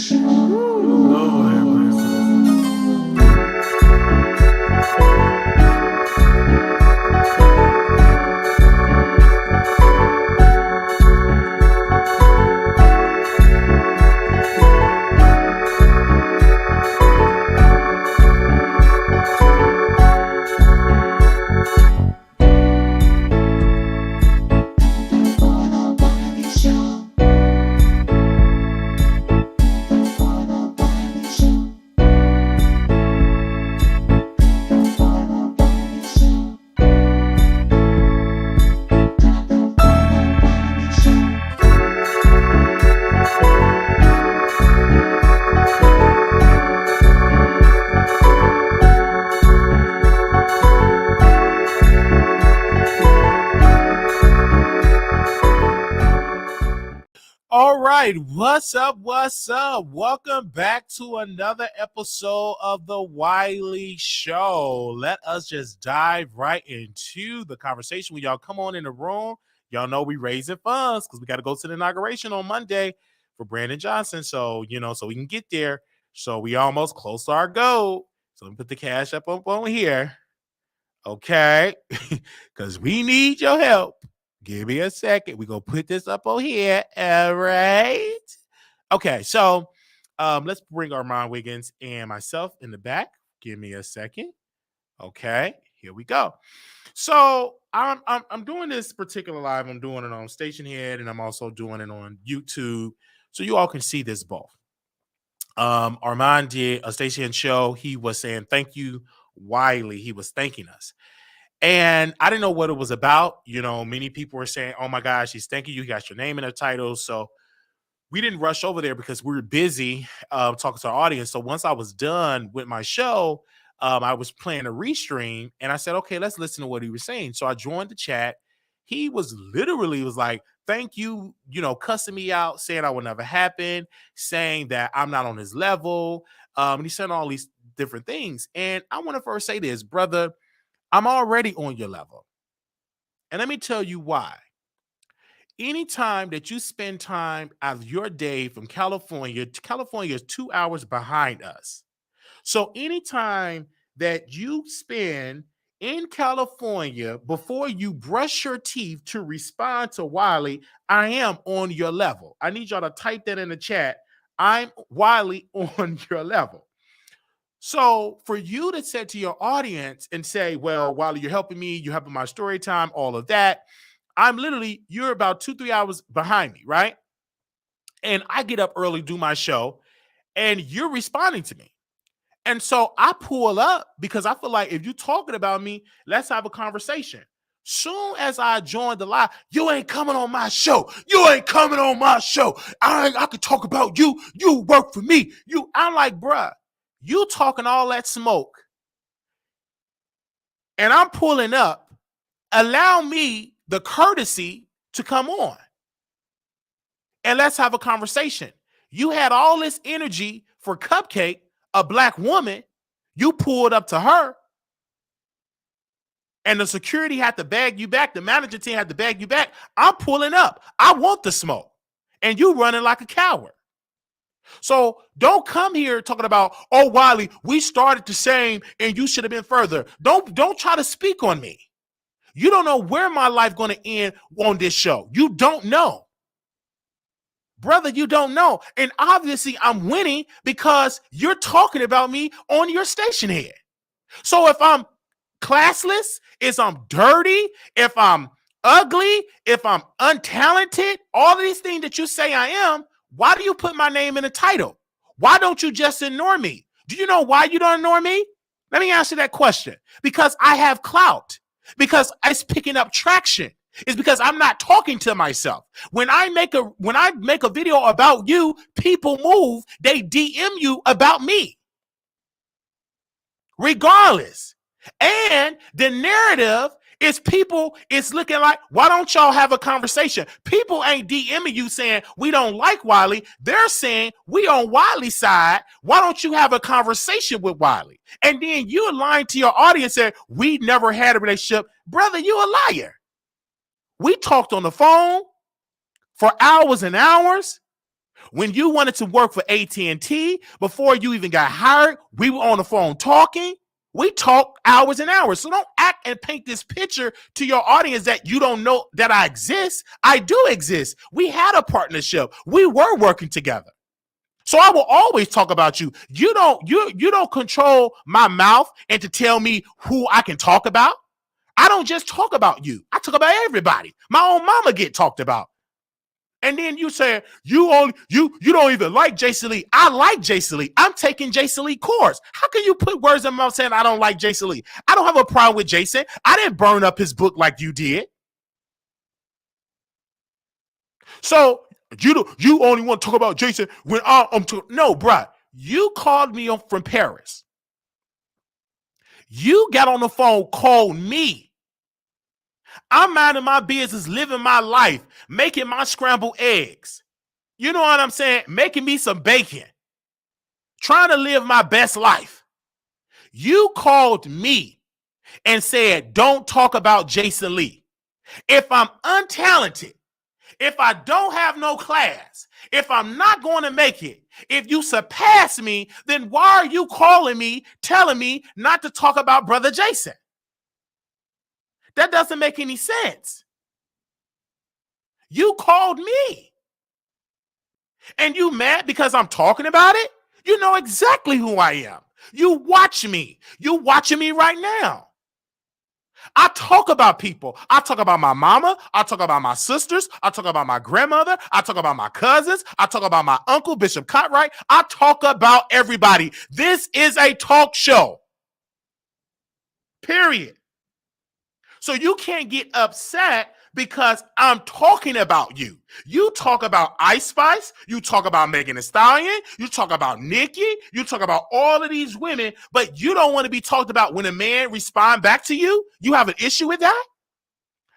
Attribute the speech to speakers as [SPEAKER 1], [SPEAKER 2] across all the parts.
[SPEAKER 1] Lord have mercy. All right, what's up? What's up? Welcome back to another episode of the Wiley Show. Let us just dive right into the conversation. When y'all come on in the room, y'all know we raising funds because we got to go to the inauguration on Monday for Brandon Johnson. So, so we can get there. So we almost close to our goal. So let me put the cash up on here. Okay, because we need your help. Give me a second. We're going to put this up on here. All right. Okay, so let's bring Armon Wiggins and myself in the back. Give me a second. Okay, here we go. So I'm doing this particular live. I'm doing it on Station Head, and I'm also doing it on YouTube. So you all can see this both. Armon did a Station Head show. He was saying, thank you, Wiley. He was thanking us. And I didn't know what it was about. Many people were saying, oh my gosh, he's thanking you. He got your name in the title. So we didn't rush over there because we were busy talking to our audience. So once I was done with my show, I was playing a restream and I said, okay, let's listen to what he was saying. So I joined the chat. He was like, thank you, cussing me out, saying I would never happen, saying that I'm not on his level. And he said all these different things. And I want to first say this, brother. I'm already on your level. And let me tell you why. Anytime that you spend time out of your day from California is 2 hours behind us. So anytime that you spend in California before you brush your teeth to respond to Wiley, I am on your level. I need y'all to type that in the chat. I'm Wiley on your level. So for you to say to your audience and say, well, Wiley, you're helping me, you're helping my story time, all of that. You're about 2-3 hours behind me, right? And I get up early, do my show, and you're responding to me. And so I pull up because I feel like if you're talking about me, let's have a conversation. Soon as I joined the live, you ain't coming on my show. You ain't coming on my show. I could talk about you. You work for me. I'm like, bruh. You talking all that smoke and I'm pulling up, allow me the courtesy to come on and let's have a conversation. You had all this energy for Cupcake, a black woman. You pulled up to her and the security had to bag you back. The manager team had to bag you back. I'm pulling up. I want the smoke and you running like a coward. So don't come here talking about, oh, Wiley, we started the same and you should have been further. Don't try to speak on me. You don't know where my life going to end on this show. You don't know. Brother, you don't know. And obviously I'm winning because you're talking about me on your station head. So if I'm classless, if I'm dirty, if I'm ugly, if I'm untalented, all of these things that you say I am, why do you put my name in the title? Why don't you just ignore me? Do you know why you don't ignore me? Let me answer that question. Because I have clout. Because it's picking up traction. It's because I'm not talking to myself. When I make a video about you, people move. They DM you about me. Regardless. And the narrative is people, it's looking like, why don't y'all have a conversation? People ain't DMing you saying we don't like Wiley. They're saying we on Wiley's side. Why don't you have a conversation with Wiley? And then you're lying to your audience and we never had a relationship. Brother, you a liar. We talked on the phone for hours and hours. When you wanted to work for AT&T, before you even got hired, we were on the phone talking. We talk hours and hours. So don't act and paint this picture to your audience that you don't know that I exist. I do exist. We had a partnership. We were working together. So I will always talk about you. You don't control my mouth and to tell me who I can talk about. I don't just talk about you. I talk about everybody. My own mama get talked about. And then you say you don't even like Jason Lee. I like Jason Lee. I'm taking Jason Lee course. How can you put words in my mouth saying I don't like Jason Lee? I don't have a problem with Jason. I didn't burn up his book like you did. So you only want to talk about Jason when I'm talking. No, bruh. You called me from Paris. You got on the phone, called me. I'm minding my business, living my life, making my scrambled eggs. You know what I'm saying? Making me some bacon. Trying to live my best life. You called me and said, don't talk about Jason Lee. If I'm untalented, if I don't have no class, if I'm not going to make it, if you surpass me, then why are you calling me, telling me not to talk about Brother Jason? That doesn't make any sense. You called me. And you mad because I'm talking about it? You know exactly who I am. You watch me. You watching me right now. I talk about people. I talk about my mama. I talk about my sisters. I talk about my grandmother. I talk about my cousins. I talk about my uncle, Bishop Cartwright. I talk about everybody. This is a talk show. Period. So you can't get upset because I'm talking about you. You talk about Ice Spice. You talk about Megan Thee Stallion. You talk about Nicki. You talk about all of these women, but you don't want to be talked about when a man respond back to you. You have an issue with that?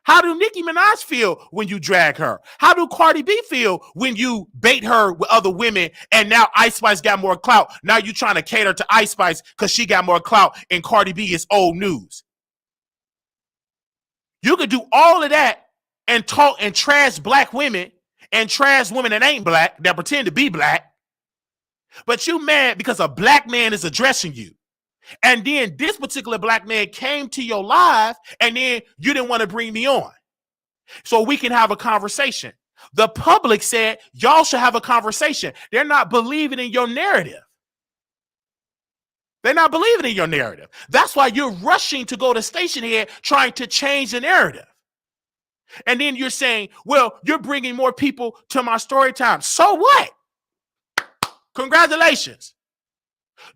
[SPEAKER 1] How do Nicki Minaj feel when you drag her? How do Cardi B feel when you bait her with other women and now Ice Spice got more clout? Now you're trying to cater to Ice Spice because she got more clout and Cardi B is old news. You could do all of that and talk and trash black women and trash women that ain't black, that pretend to be black. But you mad because a black man is addressing you. And then this particular black man came to your live and then you didn't want to bring me on so we can have a conversation. The public said y'all should have a conversation. They're not believing in your narrative. They're not believing in your narrative. That's why you're rushing to go to station head trying to change the narrative. And then you're saying, well, you're bringing more people to my story time. So what? Congratulations.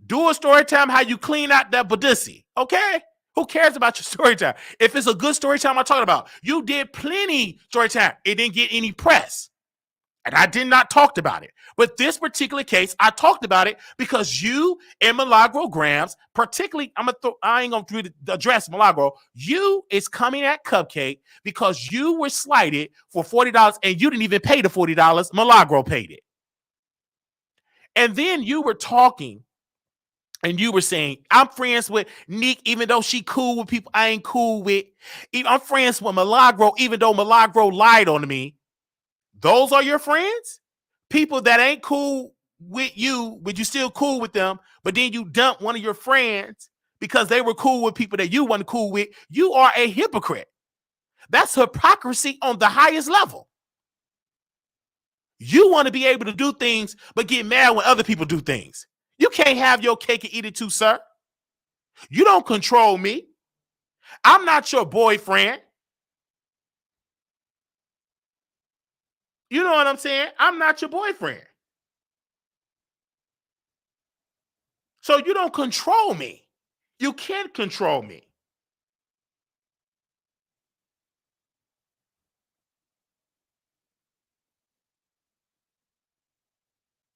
[SPEAKER 1] Do a story time how you clean out that Badussi. Okay? Who cares about your story time? If it's a good story time I'm talking about, you did plenty story time. It didn't get any press. And I did not talk about it. But this particular case, I talked about it because you and Milagro Grams, particularly, I ain't going to address Milagro. You is coming at Cupcake because you were slighted for $40 and you didn't even pay the $40. Milagro paid it. And then you were talking and you were saying, I'm friends with Nick, even though she cool with people I ain't cool with. I'm friends with Milagro, even though Milagro lied on me. Those are your friends? People that ain't cool with you, but you still cool with them, but then you dump one of your friends because they were cool with people that you weren't cool with. You are a hypocrite. That's hypocrisy on the highest level. You want to be able to do things, but get mad when other people do things. You can't have your cake and eat it too, sir. You don't control me. I'm not your boyfriend. You know what I'm saying? I'm not your boyfriend. So you don't control me. You can't control me.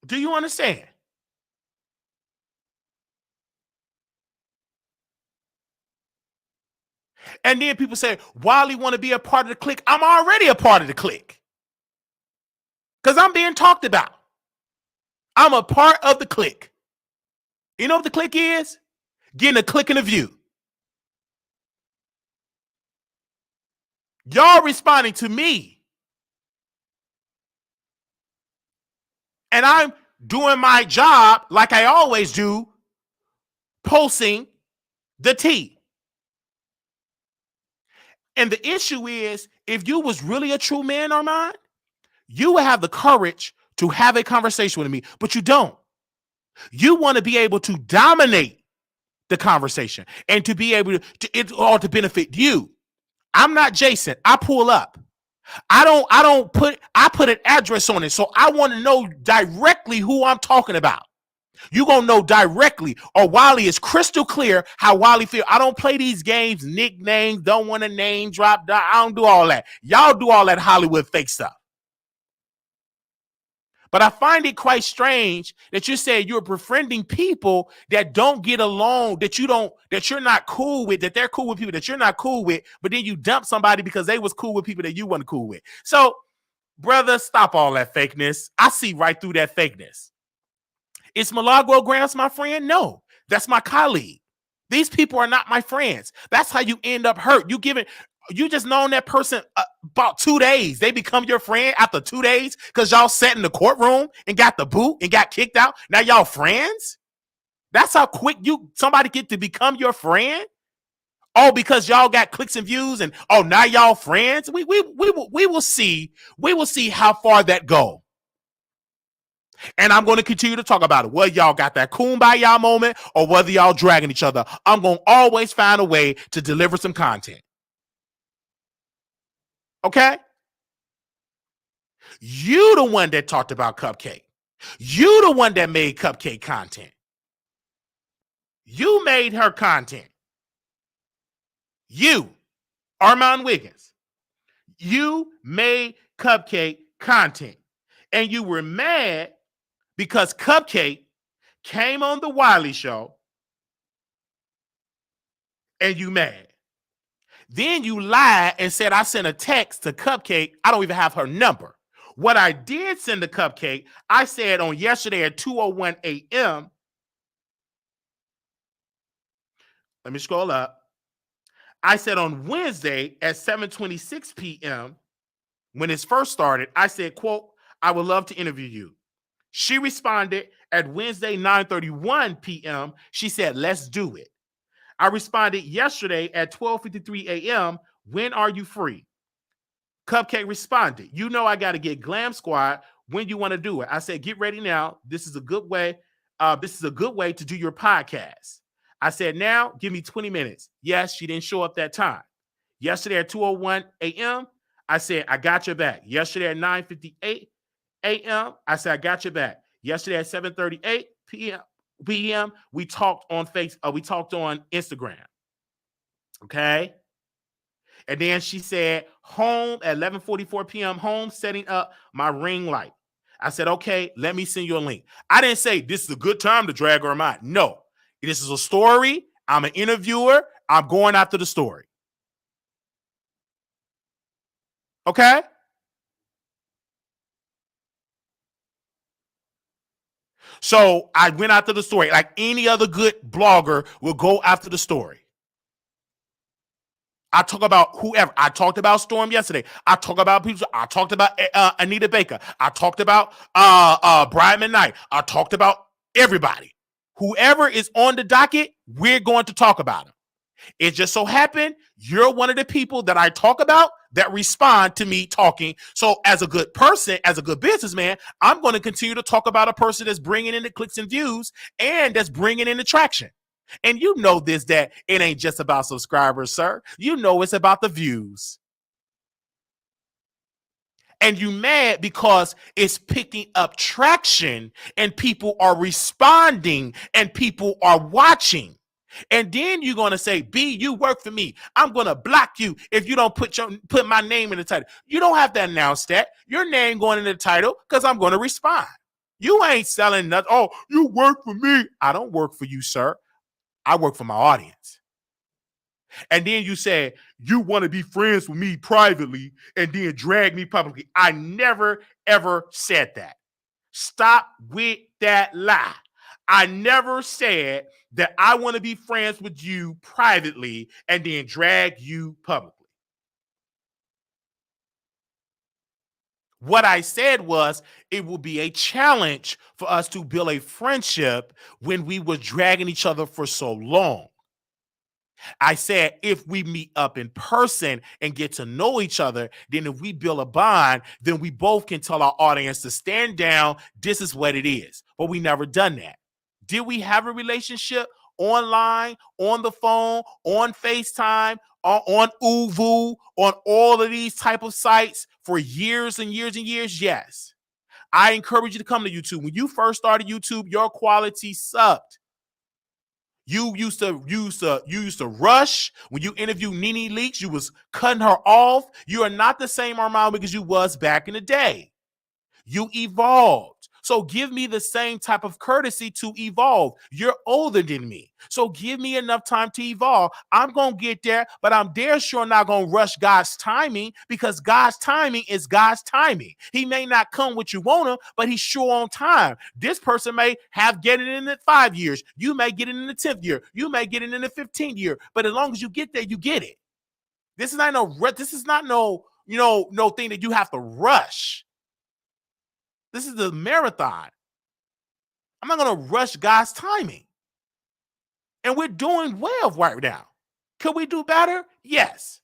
[SPEAKER 1] Do you understand? And then people say, Wiley want to be a part of the clique. I'm already a part of the clique. Because I'm being talked about. I'm a part of the clique. You know what the clique is? Getting a click and a view. Y'all responding to me. And I'm doing my job like I always do, posting the tea. And the issue is, if you was really a true man, Armon, you would have the courage to have a conversation with me, but you don't. You want to be able to dominate the conversation and to be able to it all to benefit you. I'm not Jason. I pull up. I put an address on it. So I want to know directly who I'm talking about. You gonna know directly, or Wiley is crystal clear how Wiley feel. I don't play these games, nicknames, don't want to name drop. I don't do all that. Y'all do all that Hollywood fake stuff. But I find it quite strange that you say you're befriending people that don't get along, that you're not cool with, that they're cool with people that you're not cool with, but then you dump somebody because they was cool with people that you weren't cool with. So, brother, stop all that fakeness. I see right through that fakeness. Is Milagro Grams my friend? No, that's my colleague. These people are not my friends. That's how you end up hurt. You just known that person about 2 days. They become your friend after 2 days because y'all sat in the courtroom and got the boot and got kicked out. Now y'all friends? That's how quick somebody get to become your friend? Oh, because y'all got clicks and views and now y'all friends? We will see. We will see how far that go. And I'm going to continue to talk about it. Whether y'all got that kumbaya moment or whether y'all dragging each other, I'm going to always find a way to deliver some content. Okay? You the one that talked about Cupcake. You the one that made Cupcake content. You made her content. You, Armon Wiggins. You made Cupcake content. And you were mad because Cupcake came on the Wiley Show and you mad. Then you lied and said I sent a text to Cupcake. I don't even have her number. What I did send to Cupcake, I said on yesterday at 2:01 a.m. Let me scroll up. I said on Wednesday at 7:26 p.m. when it first started, I said, quote, I would love to interview you. She responded at Wednesday 9:31 p.m. She said, let's do it. I responded yesterday at 12:53 a.m. When are you free? Cupcake responded, you know I got to get Glam Squad when you want to do it. I said, get ready now. This is a good way. This is a good way to do your podcast. I said, now give me 20 minutes. Yes, she didn't show up that time. Yesterday at 2:01 a.m., I said, I got your back. Yesterday at 9:58 a.m., I said, I got your back. Yesterday at 7:38 p.m., we talked on we talked on Instagram. Okay. And then she said, home at 11:44 p.m., home setting up my ring light. I said, okay, let me send you a link. I didn't say this is a good time to drag her out. No, this is a story. I'm an interviewer. I'm going after the story. Okay? So I went after the story like any other good blogger will go after the story. I talk about whoever. I talked about Storm yesterday. I talked about people. I talked about Anita Baker. I talked about Brian McKnight. I talked about everybody. Whoever is on the docket, we're going to talk about them. It just so happened you're one of the people that I talk about that respond to me talking. So as a good person, as a good businessman, I'm going to continue to talk about a person that's bringing in the clicks and views and that's bringing in the traction. And you know this, that it ain't just about subscribers, sir. You know it's about the views. And you mad because it's picking up traction and people are responding and people are watching. And then you're going to say, B, you work for me. I'm going to block you if you don't put my name in the title. You don't have to announce that. Your name going in the title because I'm going to respond. You ain't selling nothing. Oh, you work for me. I don't work for you, sir. I work for my audience. And then you say, you want to be friends with me privately and then drag me publicly. I never, ever said that. Stop with that lie. I never said that I want to be friends with you privately and then drag you publicly. What I said was it will be a challenge for us to build a friendship when we were dragging each other for so long. I said, if we meet up in person and get to know each other, then if we build a bond, then we both can tell our audience to stand down. This is what it is. But we never done that. Did we have a relationship online, on the phone, on FaceTime, on Uvu, on all of these type of sites for years and years and years? Yes. I encourage you to come to YouTube. When you first started YouTube, your quality sucked. You used to rush when you interview Nene Leakes. You was cutting her off. You are not the same Armon Wiggins you was back in the day. You evolved. So give me the same type of courtesy to evolve. You're older than me. So give me enough time to evolve. I'm going to get there, but I'm there sure not going to rush God's timing, because God's timing is God's timing. He may not come what you want him, but he's sure on time. This person may get it in the 5 years. You may get it in the 10th year. You may get it in the 15th year. But as long as you get there, you get it. This is not no thing that you have to rush. This is the marathon. I'm not going to rush God's timing. And we're doing well right now. Could we do better? Yes.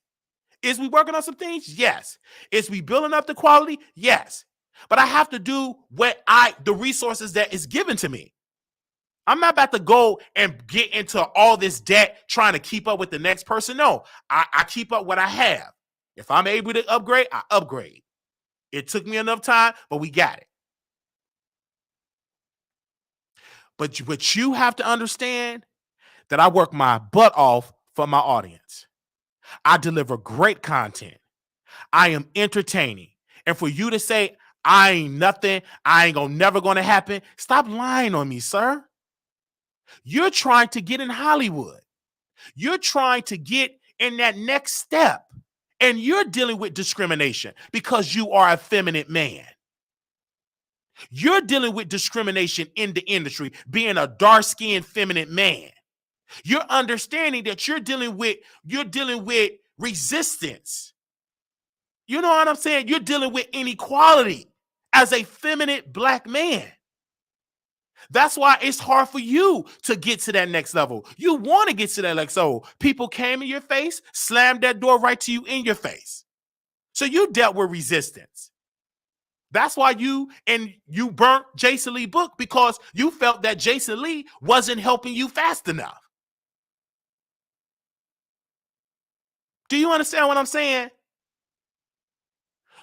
[SPEAKER 1] Is we working on some things? Yes. Is we building up the quality? Yes. But I have to do the resources that is given to me. I'm not about to go and get into all this debt trying to keep up with the next person. No, I keep up what I have. If I'm able to upgrade, I upgrade. It took me enough time, but we got it. But you have to understand that I work my butt off for my audience. I deliver great content. I am entertaining. And for you to say, I ain't nothing, never gonna happen, stop lying on me, sir. You're trying to get in Hollywood. You're trying to get in that next step. And you're dealing with discrimination because you are a feminine man. You're dealing with discrimination in the industry, being a dark-skinned feminine man. You're understanding that you're dealing with resistance. You know what I'm saying? You're dealing with inequality as a feminine black man. That's why it's hard for you to get to that next level. You want to get to that next level. People came in your face, slammed that door right to you in your face. So you dealt with resistance. That's why you burnt Jason Lee's book, because you felt that Jason Lee wasn't helping you fast enough. Do you understand what I'm saying?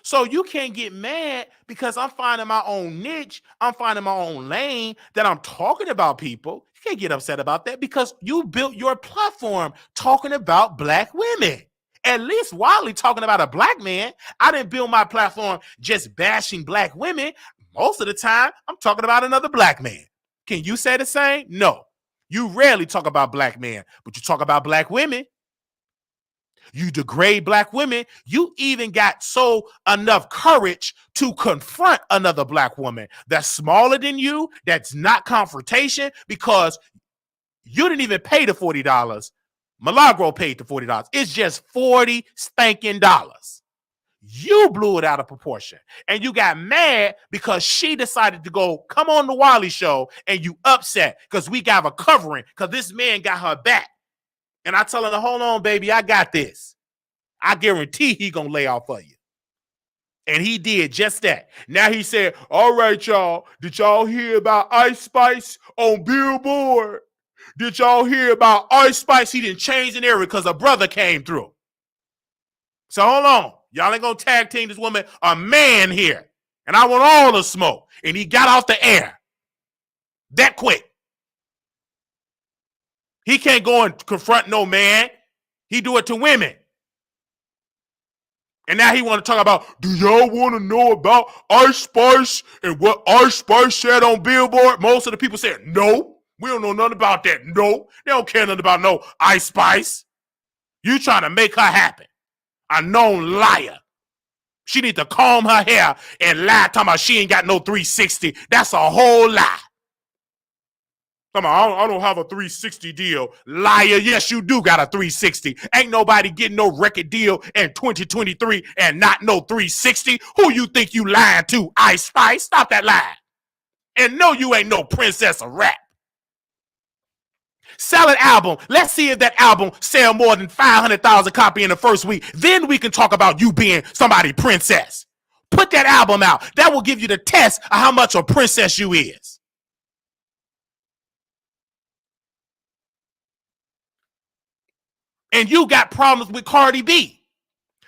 [SPEAKER 1] So you can't get mad because I'm finding my own niche, I'm finding my own lane, that I'm talking about people. You can't get upset about that because you built your platform talking about black women. At least Wiley talking about a black man. I didn't build my platform just bashing black women. Most of the time, I'm talking about another black man. Can you say the same? No. You rarely talk about black men, but you talk about black women. You degrade black women. You even got enough courage to confront another black woman that's smaller than you, that's not confrontation, because you didn't even pay the $40. Milagro paid the $40. It's just $40 spanking dollars. You blew it out of proportion. And you got mad because she decided to come on the Wiley Show, and you upset because we got a covering because this man got her back. And I tell her, hold on, baby, I got this. I guarantee he gonna lay off for you. And he did just that. Now he said, all right, y'all, did y'all hear about Ice Spice on Billboard? Did y'all hear about Ice Spice? He didn't change an area because a brother came through. So hold on. Y'all ain't gonna tag team this woman, a man here. And I want all the smoke. And he got off the air that quick. He can't go and confront no man. He do it to women. And now he want to talk about, do y'all want to know about Ice Spice and what Ice Spice said on Billboard? Most of the people said, no, we don't know nothing about that. No, they don't care nothing about no Ice Spice. You trying to make her happen. A known liar. She need to comb her hair and lie talking about she ain't got no 360. That's a whole lie. Come on, I don't have a 360 deal. Liar, yes, you do got a 360. Ain't nobody getting no record deal in 2023 and not no 360. Who you think you lying to, Ice Spice? Stop that lie. And no, you ain't no princess of rap. Sell an album. Let's see if that album sell more than 500,000 copies in the first week. Then we can talk about you being somebody princess. Put that album out. That will give you the test of how much a princess you is. And you got problems with Cardi B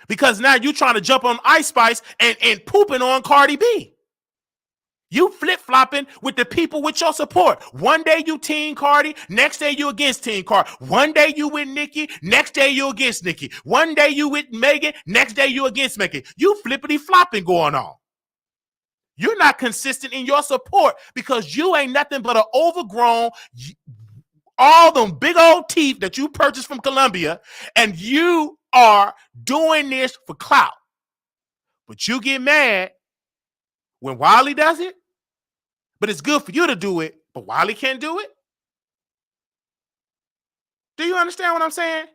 [SPEAKER 1] because now you trying to jump on Ice Spice and pooping on Cardi B. You flip-flopping with the people with your support. One day you Team Cardi, next day you against Team Cardi. One day you with Nicki, next day you against Nicki. One day you with Megan, next day you against Megan. You flippity-flopping going on. You're not consistent in your support because you ain't nothing but an overgrown, all them big old teeth that you purchased from Colombia, and you are doing this for clout. But you get mad when Wiley does it, but it's good for you to do it, but Wiley can't do it? Do you understand what I'm saying?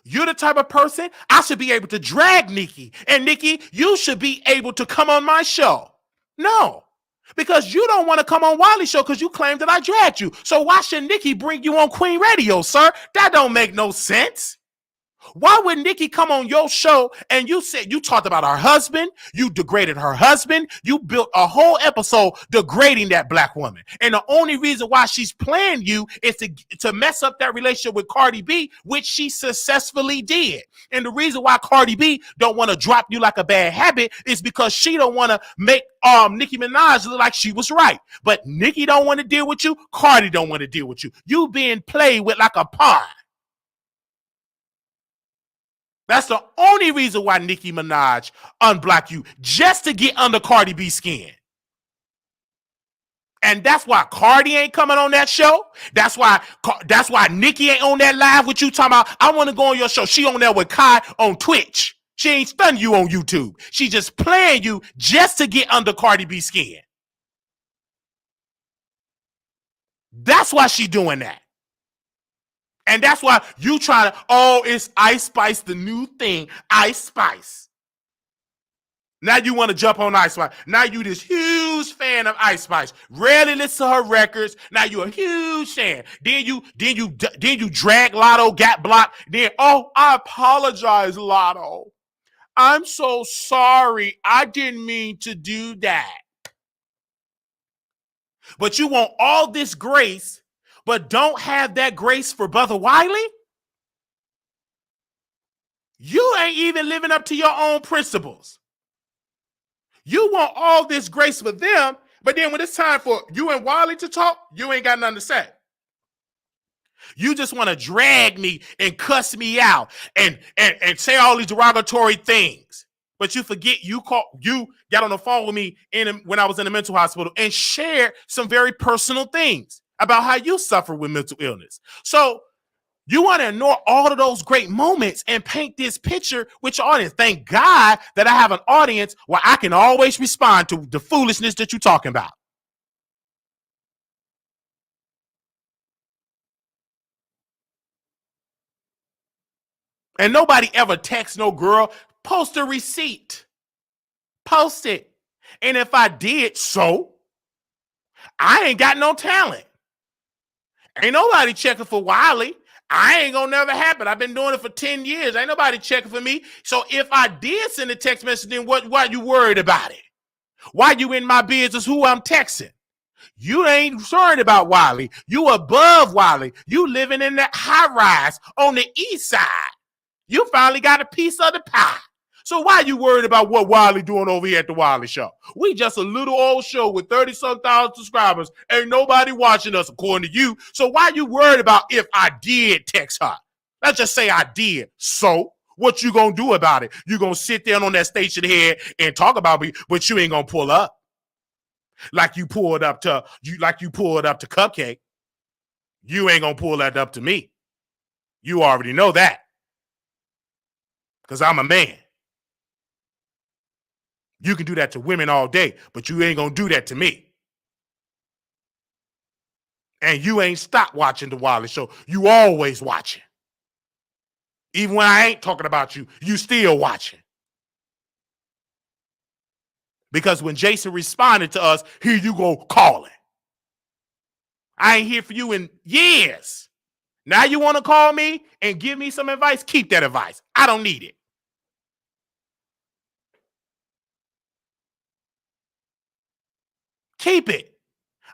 [SPEAKER 1] You're the type of person, I should be able to drag Nicki, and Nicki, you should be able to come on my show. No, because you don't want to come on Wiley Show because you claim that I dragged you. So why should Nicki bring you on Queen Radio, sir? That don't make no sense. Why would Nicki come on your show and you said you talked about her husband, you degraded her husband, you built a whole episode degrading that black woman. And the only reason why she's playing you is to mess up that relationship with Cardi B, which she successfully did. And the reason why Cardi B don't want to drop you like a bad habit is because she don't want to make Nicki Minaj look like she was right. But Nicki don't want to deal with you, Cardi don't want to deal with you. You being played with like a pawn. That's the only reason why Nicki Minaj unblocked you, just to get under Cardi B's skin. And that's why Cardi ain't coming on that show. That's why Nicki ain't on that live with you talking about, I want to go on your show. She on there with Kai on Twitch. She ain't stunning you on YouTube. She just playing you just to get under Cardi B's skin. That's why she doing that. And that's why you trying to, it's Ice Spice, the new thing, Ice Spice. Now you want to jump on Ice Spice. Now you this huge fan of Ice Spice. Rarely listen to her records. Now you a huge fan. Then you drag Lotto, got blocked. Then, I apologize, Lotto. I'm so sorry. I didn't mean to do that. But you want all this grace, but don't have that grace for Brother Wiley? You ain't even living up to your own principles. You want all this grace for them, but then when it's time for you and Wiley to talk, you ain't got nothing to say. You just want to drag me and cuss me out and say all these derogatory things. But you forget you got on the phone with me when I was in the mental hospital and shared some very personal things about how you suffer with mental illness. So you want to ignore all of those great moments and paint this picture with your audience. Thank God that I have an audience where I can always respond to the foolishness that you're talking about. And nobody ever texts no girl, post a receipt. Post it. And if I did so, I ain't got no talent. Ain't nobody checking for Wiley. I ain't gonna never happen. I've been doing it for 10 years. Ain't nobody checking for me. So if I did send a text message, then why you worried about it? Why you in my business who I'm texting? You ain't concerned about Wiley. You above Wiley. You living in that high rise on the east side. You finally got a piece of the pie. So why you worried about what Wiley doing over here at the Wiley Show? We just a little old show with 30-some thousand subscribers. Ain't nobody watching us according to you. So why you worried about if I did text her? Let's just say I did. So what you gonna do about it? You gonna sit there on that station head and talk about me, but you ain't gonna pull up like you pulled up to Cupcake. You ain't gonna pull that up to me. You already know that. Because I'm a man. You can do that to women all day, but you ain't going to do that to me. And you ain't stopped watching the Wiley Show. You always watching. Even when I ain't talking about you, you still watching. Because when Jason responded to us, here you go calling. I ain't here for you in years. Now you want to call me and give me some advice? Keep that advice. I don't need it. Keep it.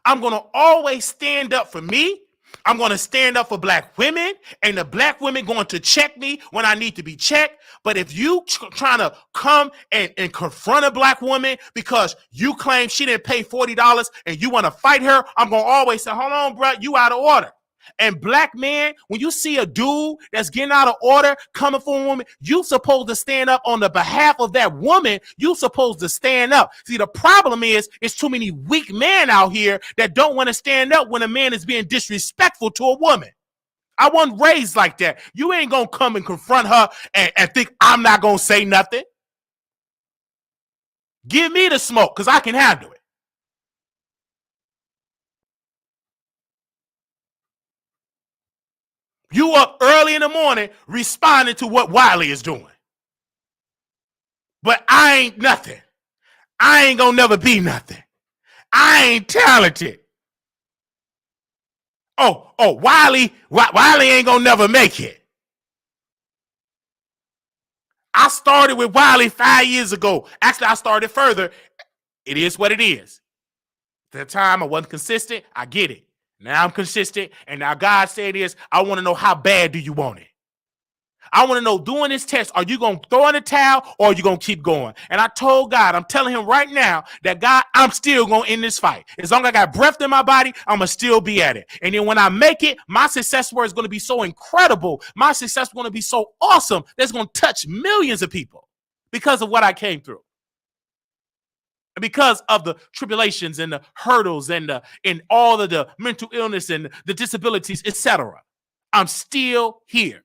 [SPEAKER 1] I'm going to always stand up for me. I'm going to stand up for black women, and the black women going to check me when I need to be checked. But if you trying to come and confront a black woman because you claim she didn't pay $40 and you want to fight her, I'm going to always say, hold on, bro, you out of order. And black man, when you see a dude that's getting out of order coming for a woman, you supposed to stand up on the behalf of that woman. You supposed to stand up. See, the problem is it's too many weak men out here that don't want to stand up when a man is being disrespectful to a woman. I wasn't raised like that. You ain't going to come and confront her and think I'm not going to say nothing. Give me the smoke because I can handle it. You up early in the morning responding to what Wiley is doing. But I ain't nothing. I ain't gonna never be nothing. I ain't talented. Wiley ain't gonna never make it. I started with Wiley 5 years ago. Actually, I started further. It is what it is. At the time, I wasn't consistent. I get it. Now I'm consistent, and now God said this, I want to know how bad do you want it? I want to know during this test, are you going to throw in the towel or are you going to keep going? And I told God, I'm telling him right now that God, I'm still going to end this fight. As long as I got breath in my body, I'm going to still be at it. And then when I make it, my success word is going to be so incredible. My success is going to be so awesome that's going to touch millions of people because of what I came through. And because of the tribulations and the hurdles and all of the mental illness and the disabilities, etc. I'm still here.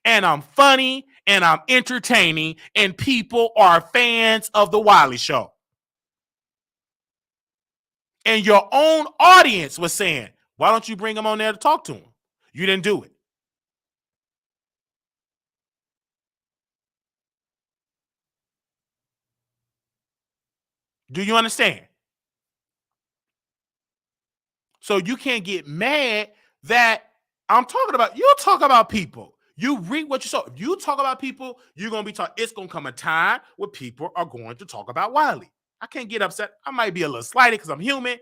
[SPEAKER 1] And I'm funny, and I'm entertaining, and people are fans of the Wiley Show. And your own audience was saying, why don't you bring him on there to talk to him? You didn't do it. Do you understand? So you can't get mad that I'm talking about, you talk about people. You read what you saw. If you talk about people, you're going to be talking. It's going to come a time where people are going to talk about Wiley. I can't get upset. I might be a little slighted because I'm human,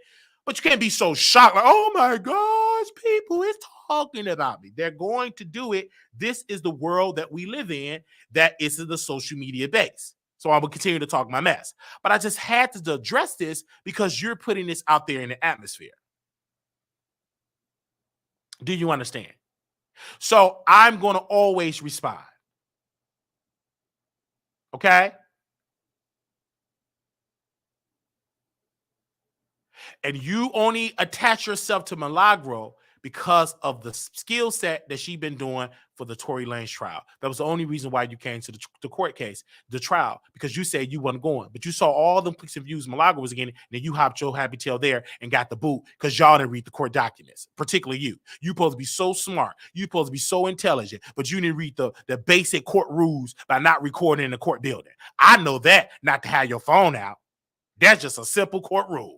[SPEAKER 1] but you can't be so shocked. Like, oh my gosh, people is talking about me. They're going to do it. This is the world that we live in. That is the social media base. So I will continue to talk my mess. But I just had to address this because you're putting this out there in the atmosphere. Do you understand? So I'm going to always respond. Okay? And you only attach yourself to Milagro because of the skill set that she's been doing for the Tory Lanez trial. That was the only reason why you came to the court case, the trial, because you said you wasn't going. But you saw all the clicks and views Milagro was getting, and then you hopped your happy tail there and got the boot because y'all didn't read the court documents, particularly you. You supposed to be so smart. You supposed to be so intelligent, but you didn't read the basic court rules by not recording in the court building. I know that, not to have your phone out. That's just a simple court rule.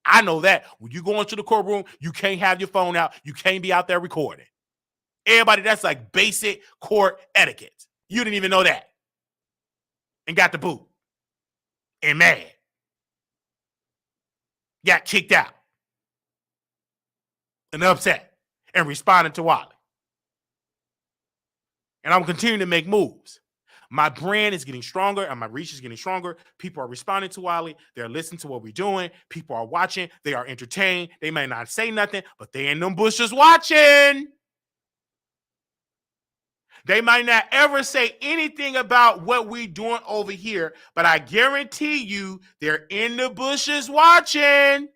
[SPEAKER 1] I know that when you go into the courtroom, you can't have your phone out. You can't be out there recording. Everybody, that's like basic court etiquette. You didn't even know that. And got the boot. And mad. Got kicked out. And upset. And responded to Wiley. And I'm continuing to make moves. My brand is getting stronger and my reach is getting stronger. People are responding to Wiley. They're listening to what we're doing. People are watching. They are entertained. They may not say nothing, but they in them bushes watching. They might not ever say anything about what we're doing over here, but I guarantee you they're in the bushes watching.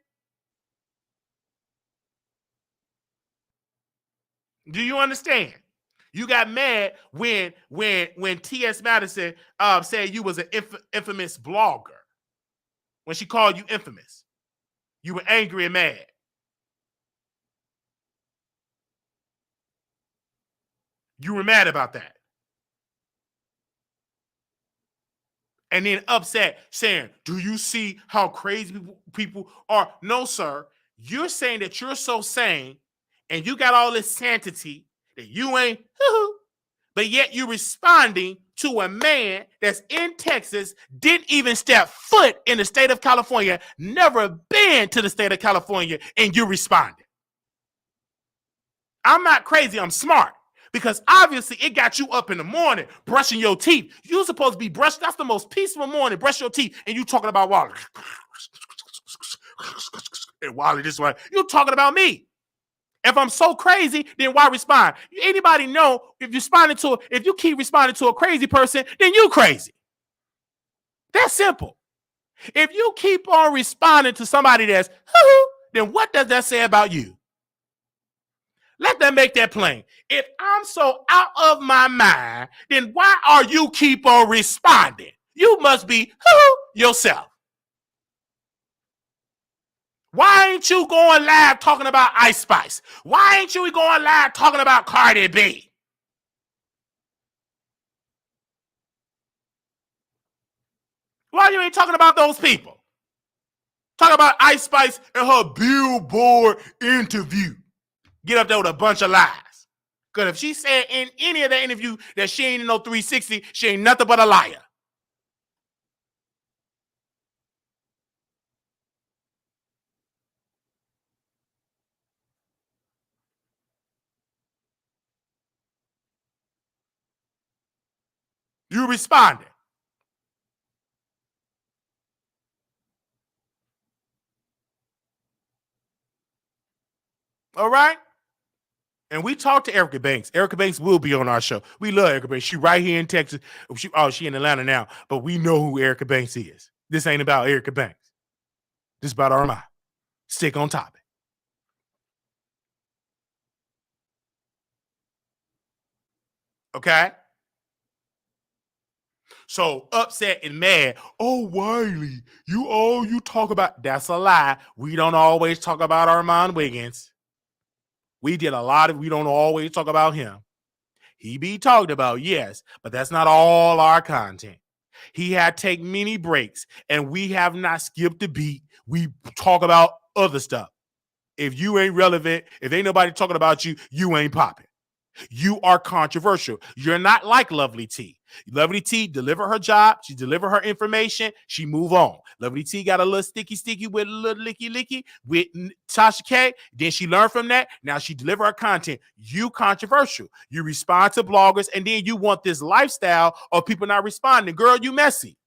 [SPEAKER 1] Do you understand? You got mad when T.S. Madison said you was an infamous blogger. When she called you infamous. You were angry and mad. You were mad about that. And then upset saying, do you see how crazy people are? No, sir. You're saying that you're so sane and you got all this sanctity that you ain't, but yet you're responding to a man that's in Texas, didn't even step foot in the state of California, never been to the state of California, and you responded. I'm not crazy, I'm smart. Because obviously it got you up in the morning brushing your teeth. You're supposed to be brushed. That's the most peaceful morning. Brush your teeth, and you talking about Wally. And Wally this way. You're talking about me. If I'm so crazy, then why respond? Anybody know if you keep responding to a crazy person, then you crazy. That's simple. If you keep on responding to somebody that's then what does that say about you? Let them make that plain. If I'm so out of my mind, then why are you keep on responding? You must be yourself. Why ain't you going live talking about Ice Spice? Why ain't you going live talking about Cardi B? Why you ain't talking about those people? Talk about Ice Spice and her Billboard interview. Get up there with a bunch of lies. Because if she said in any of the interview that she ain't in no 360, she ain't nothing but a liar. You responded. All right? And we talked to Erica Banks. Erica Banks will be on our show. We love Erica Banks. She right here in Texas. She in Atlanta now, but we know who Erica Banks is. This ain't about Erica Banks. This is about Armon. Stick on topic. Okay? So upset and mad. Oh, Wiley, you talk about, that's a lie. We don't always talk about Armon Wiggins. We don't always talk about him. He be talked about, yes, but that's not all our content. He had to take many breaks, and we have not skipped a beat. We talk about other stuff. If you ain't relevant, if ain't nobody talking about you, you ain't popping. You are controversial. You're not like Lovely T. Lovely T deliver her job. She deliver her information. She move on. Lovely T got a little sticky with a little licky with Tasha K. Then she learned from that. Now she deliver her content. You controversial. You respond to bloggers, and then you want this lifestyle of people not responding. Girl, you messy.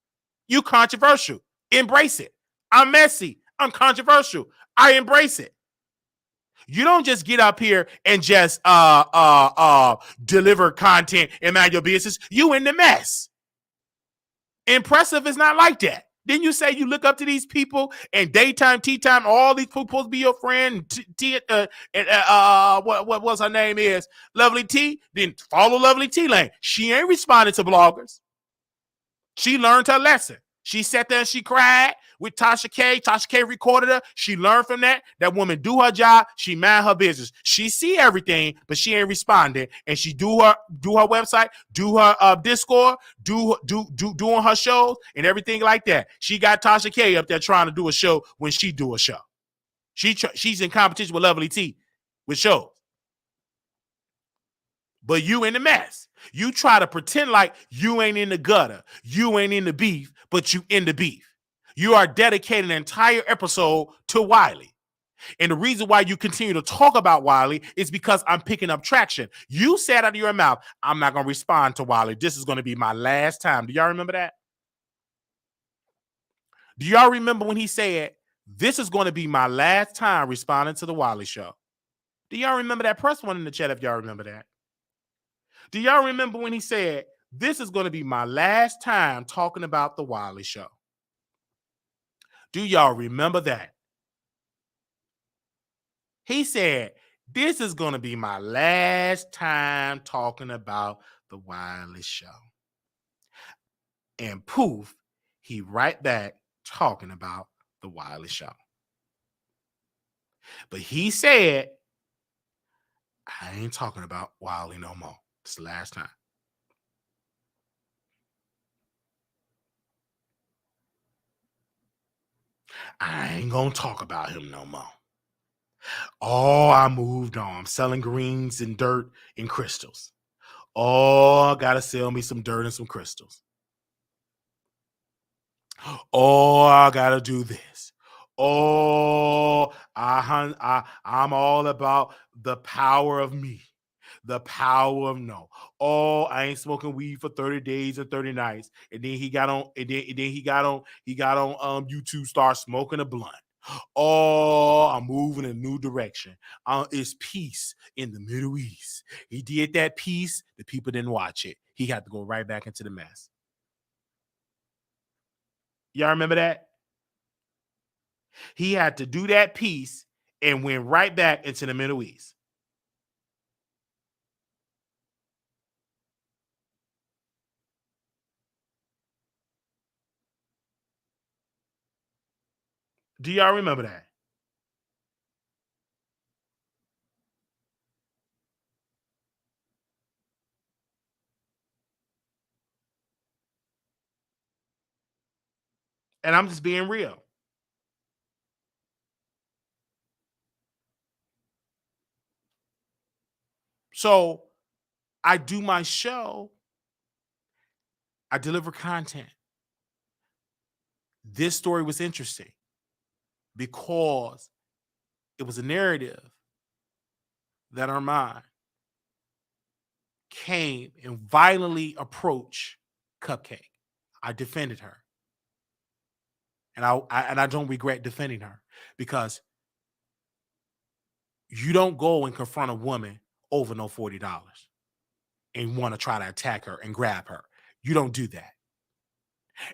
[SPEAKER 1] You controversial. Embrace it. I'm messy. I'm controversial. I embrace it. You don't just get up here and just deliver content and mind your business. You in the mess. Impressive is not like that. Then you say you look up to these people and daytime, tea time, all these people supposed to be your friend. What was her name is Lovely T. Then follow Lovely T lane. She ain't responding to bloggers. She learned her lesson. She sat there and she cried with Tasha K. Tasha K recorded her. She learned from that. That woman do her job. She mind her business. She see everything, but she ain't responding. And she do her website, do her Discord, doing her shows and everything like that. She got Tasha K up there trying to do a show when she do a show. She's in competition with Lovely T with shows. But you in the mess. You try to pretend like you ain't in the gutter. You ain't in the beef, but you in the beef. You are dedicating an entire episode to Wiley. And the reason why you continue to talk about Wiley is because I'm picking up traction. You said out of your mouth, I'm not going to respond to Wiley. This is going to be my last time. Do y'all remember that? Do y'all remember when he said, this is going to be my last time responding to the Wiley Show? Do y'all remember that? Press one in the chat if y'all remember that. Do y'all remember when he said, this is going to be my last time talking about the Wiley Show? Do y'all remember that? He said, this is going to be my last time talking about the Wiley Show. And poof, he right back talking about the Wiley Show. But he said, I ain't talking about Wiley no more. It's the last time. I ain't gonna talk about him no more. Oh, I moved on. I'm selling greens and dirt and crystals. Oh, I gotta sell me some dirt and some crystals. Oh, I gotta do this. Oh, I'm all about the power of me, the power of no. Oh, I ain't smoking weed for 30 days or 30 nights. And then he got on, he got on YouTube, start smoking a blunt. Oh, I'm moving in a new direction. It's peace in the Middle East. He did that piece. The people didn't watch it. He had to go right back into the mess. Y'all remember that? He had to do that piece and went right back into the Middle East. Do y'all remember that? And I'm just being real. So I do my show, I deliver content. This story was interesting because it was a narrative that Armon came and violently approached Cupcake. I defended her. And I don't regret defending her because you don't go and confront a woman over no $40 and want to try to attack her and grab her. You don't do that.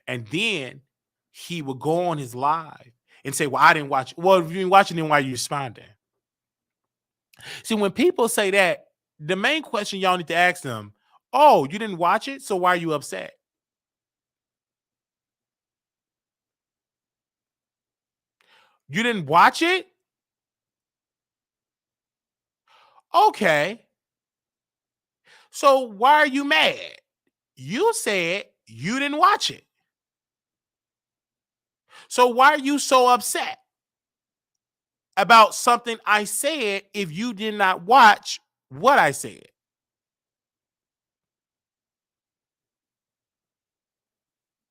[SPEAKER 1] And then he would go on his live and say, well, I didn't watch. Well, if you didn't watch it, then why are you responding? See, when people say that, the main question y'all need to ask them, oh, you didn't watch it? So why are you upset? You didn't watch it? Okay. So why are you mad? You said you didn't watch it. So why are you so upset about something I said if you did not watch what I said?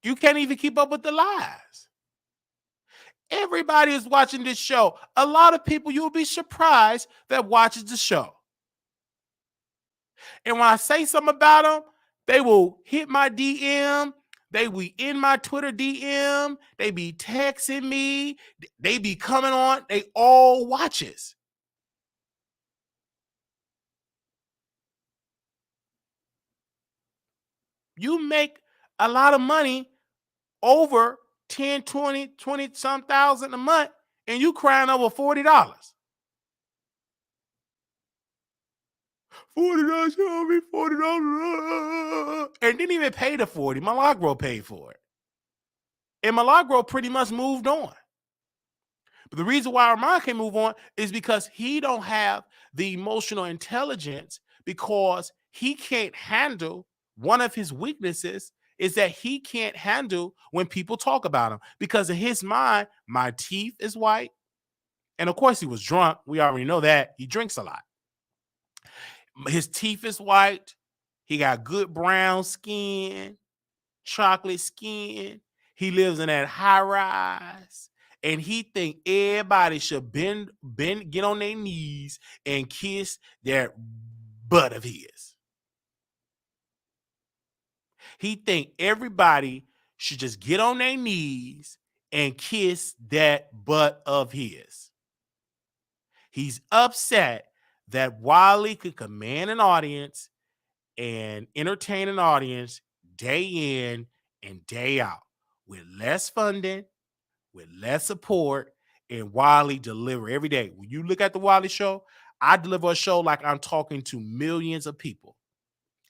[SPEAKER 1] You can't even keep up with the lies. Everybody is watching this show. A lot of people, you'll be surprised, that watches the show. And when I say something about them, they will hit my DM. They be in my Twitter DM. They be texting me. They be coming on. They all watches. You make a lot of money, over 10, 20 some thousand a month, and you crying over $40. $40, show me $40. And didn't even pay the 40. Milagro paid for it. And Milagro pretty much moved on. But the reason why Armon can move on is because he don't have the emotional intelligence, because he can't handle, one of his weaknesses is that he can't handle when people talk about him, because in his mind, my teeth is white. And of course he was drunk. We already know that. He drinks a lot. His teeth is white. He got good brown skin, chocolate skin. He lives in that high rise. And he think everybody should bend, get on their knees and kiss that butt of his. He think everybody should just get on their knees and kiss that butt of his. He's upset that Wiley could command an audience and entertain an audience day in and day out with less funding, with less support, and Wiley deliver every day. When you look at the Wiley Show, I deliver a show like I'm talking to millions of people.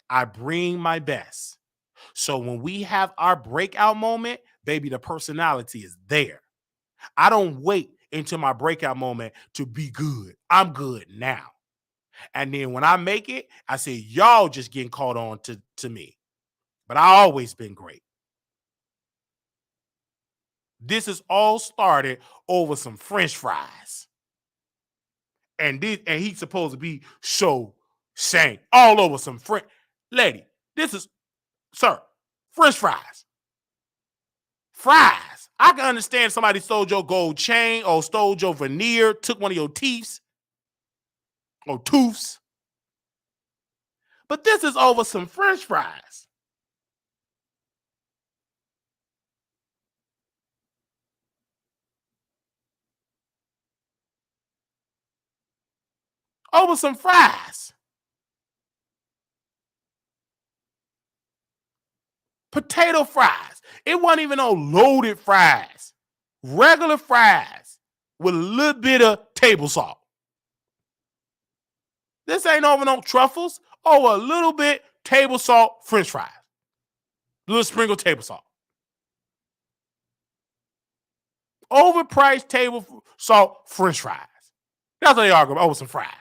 [SPEAKER 1] I bring my best. So when we have our breakout moment, baby, the personality is there. I don't wait until my breakout moment to be good. I'm good now. And then when I make it, I say, y'all just getting caught on to me. But I always been great. This is all started over some French fries. And he's supposed to be so sane all over some French. Lady, this is, sir, French fries. Fries. I can understand somebody stole your gold chain or stole your veneer, took one of your teeth or tooths. But this is over some French fries. Over some fries. Potato fries. It wasn't even no loaded fries. Regular fries with a little bit of table salt. This ain't over no truffles. Oh, a little bit table salt French fries. A little sprinkle table salt. Overpriced table salt French fries. That's what they argue about, over some fries.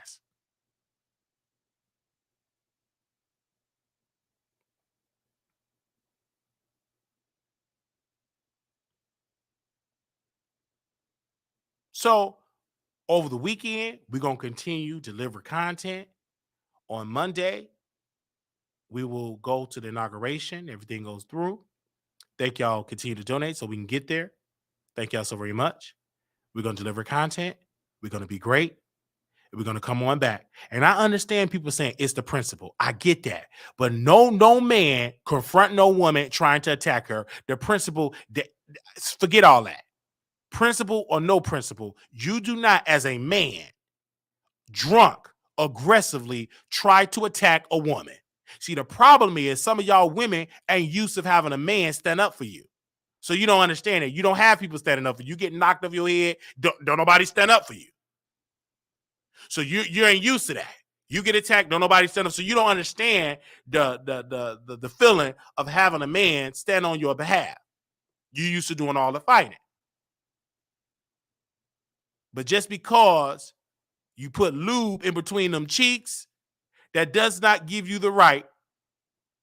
[SPEAKER 1] So over the weekend, we're going to continue to deliver content. On Monday, we will go to the inauguration. Everything goes through. Thank y'all. Continue to donate so we can get there. Thank y'all so very much. We're going to deliver content. We're going to be great. We're going to come on back. And I understand people saying it's the principle. I get that. But no man confront no woman trying to attack her. The principle, forget all that. Principle or no principle, you do not, as a man, drunk, aggressively try to attack a woman. See, the problem is some of y'all women ain't used to having a man stand up for you. So you don't understand it. You don't have people standing up for you. You get knocked off your head. Don't nobody stand up for you. So you ain't used to that. You get attacked, don't nobody stand up. So you don't understand the feeling of having a man stand on your behalf. You used to doing all the fighting. But just because you put lube in between them cheeks, that does not give you the right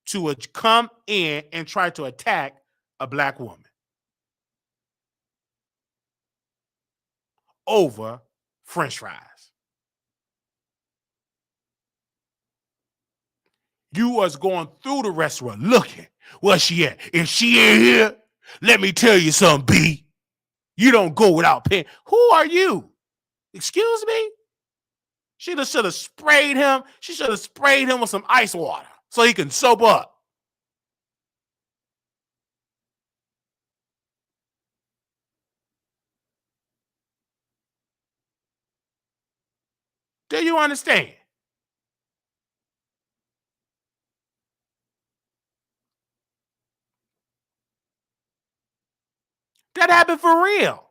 [SPEAKER 1] to come in and try to attack a black woman over French fries. You was going through the restaurant looking. Where's she at? If she ain't here, let me tell you something, B. You don't go without paying. Who are you? Excuse me? She should have sprayed him. She should have sprayed him with some ice water so he can soap up. Do you understand? That happened for real.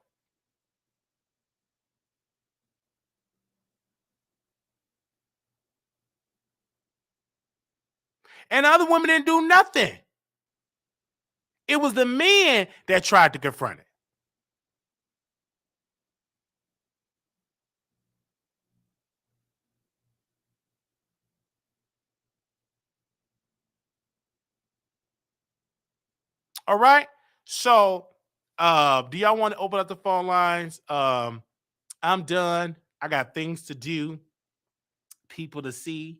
[SPEAKER 1] And the other women didn't do nothing. It was the men that tried to confront it. All right. So, do y'all want to open up the phone lines? I'm done. I got things to do, people to see.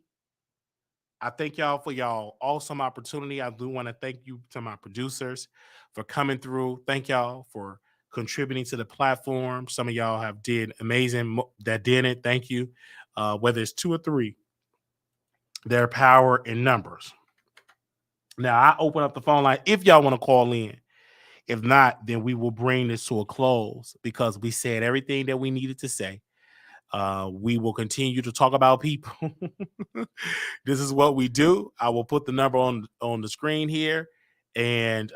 [SPEAKER 1] I thank y'all for y'all awesome opportunity. I do want to thank you to my producers for coming through. Thank y'all for contributing to the platform. Some of y'all have did amazing that did it. Thank you. Whether it's 2 or 3, their power in numbers. Now I open up the phone line if y'all want to call in. If not, then we will bring this to a close because we said everything that we needed to say. We will continue to talk about people. This is what we do. I will put the number on the screen here, and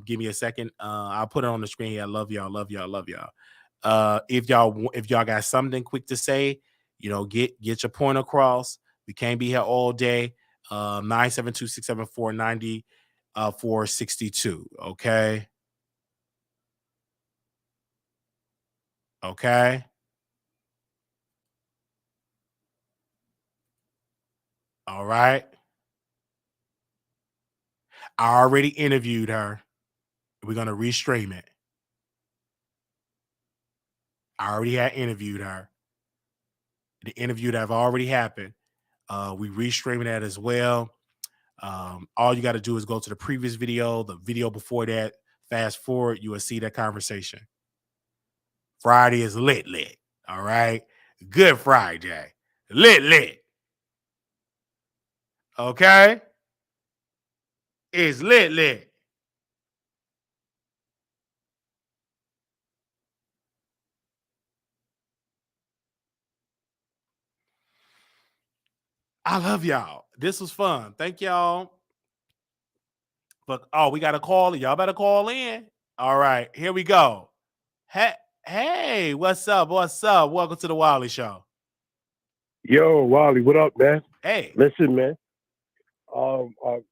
[SPEAKER 1] give me a second. I'll put it on the screen here. I love y'all. Love y'all. Love y'all. If y'all got something quick to say, get your point across. We can't be here all day. 972-674-90-462. Okay. Okay. All right. I already interviewed her. We're going to restream it. I already had interviewed her. The interview that have already happened. We restreaming that as well. All you got to do is go to the previous video, the video before that, fast forward, you will see that conversation. Friday is lit. All right. Good Friday. Lit. Okay. It's lit. I love y'all. This was fun. Thank y'all. But we got a call. Y'all better call in. All right, here we go. Hey, what's up? Welcome to the Wiley Show.
[SPEAKER 2] Yo, Wiley, what up, man?
[SPEAKER 1] Hey.
[SPEAKER 2] Listen, man.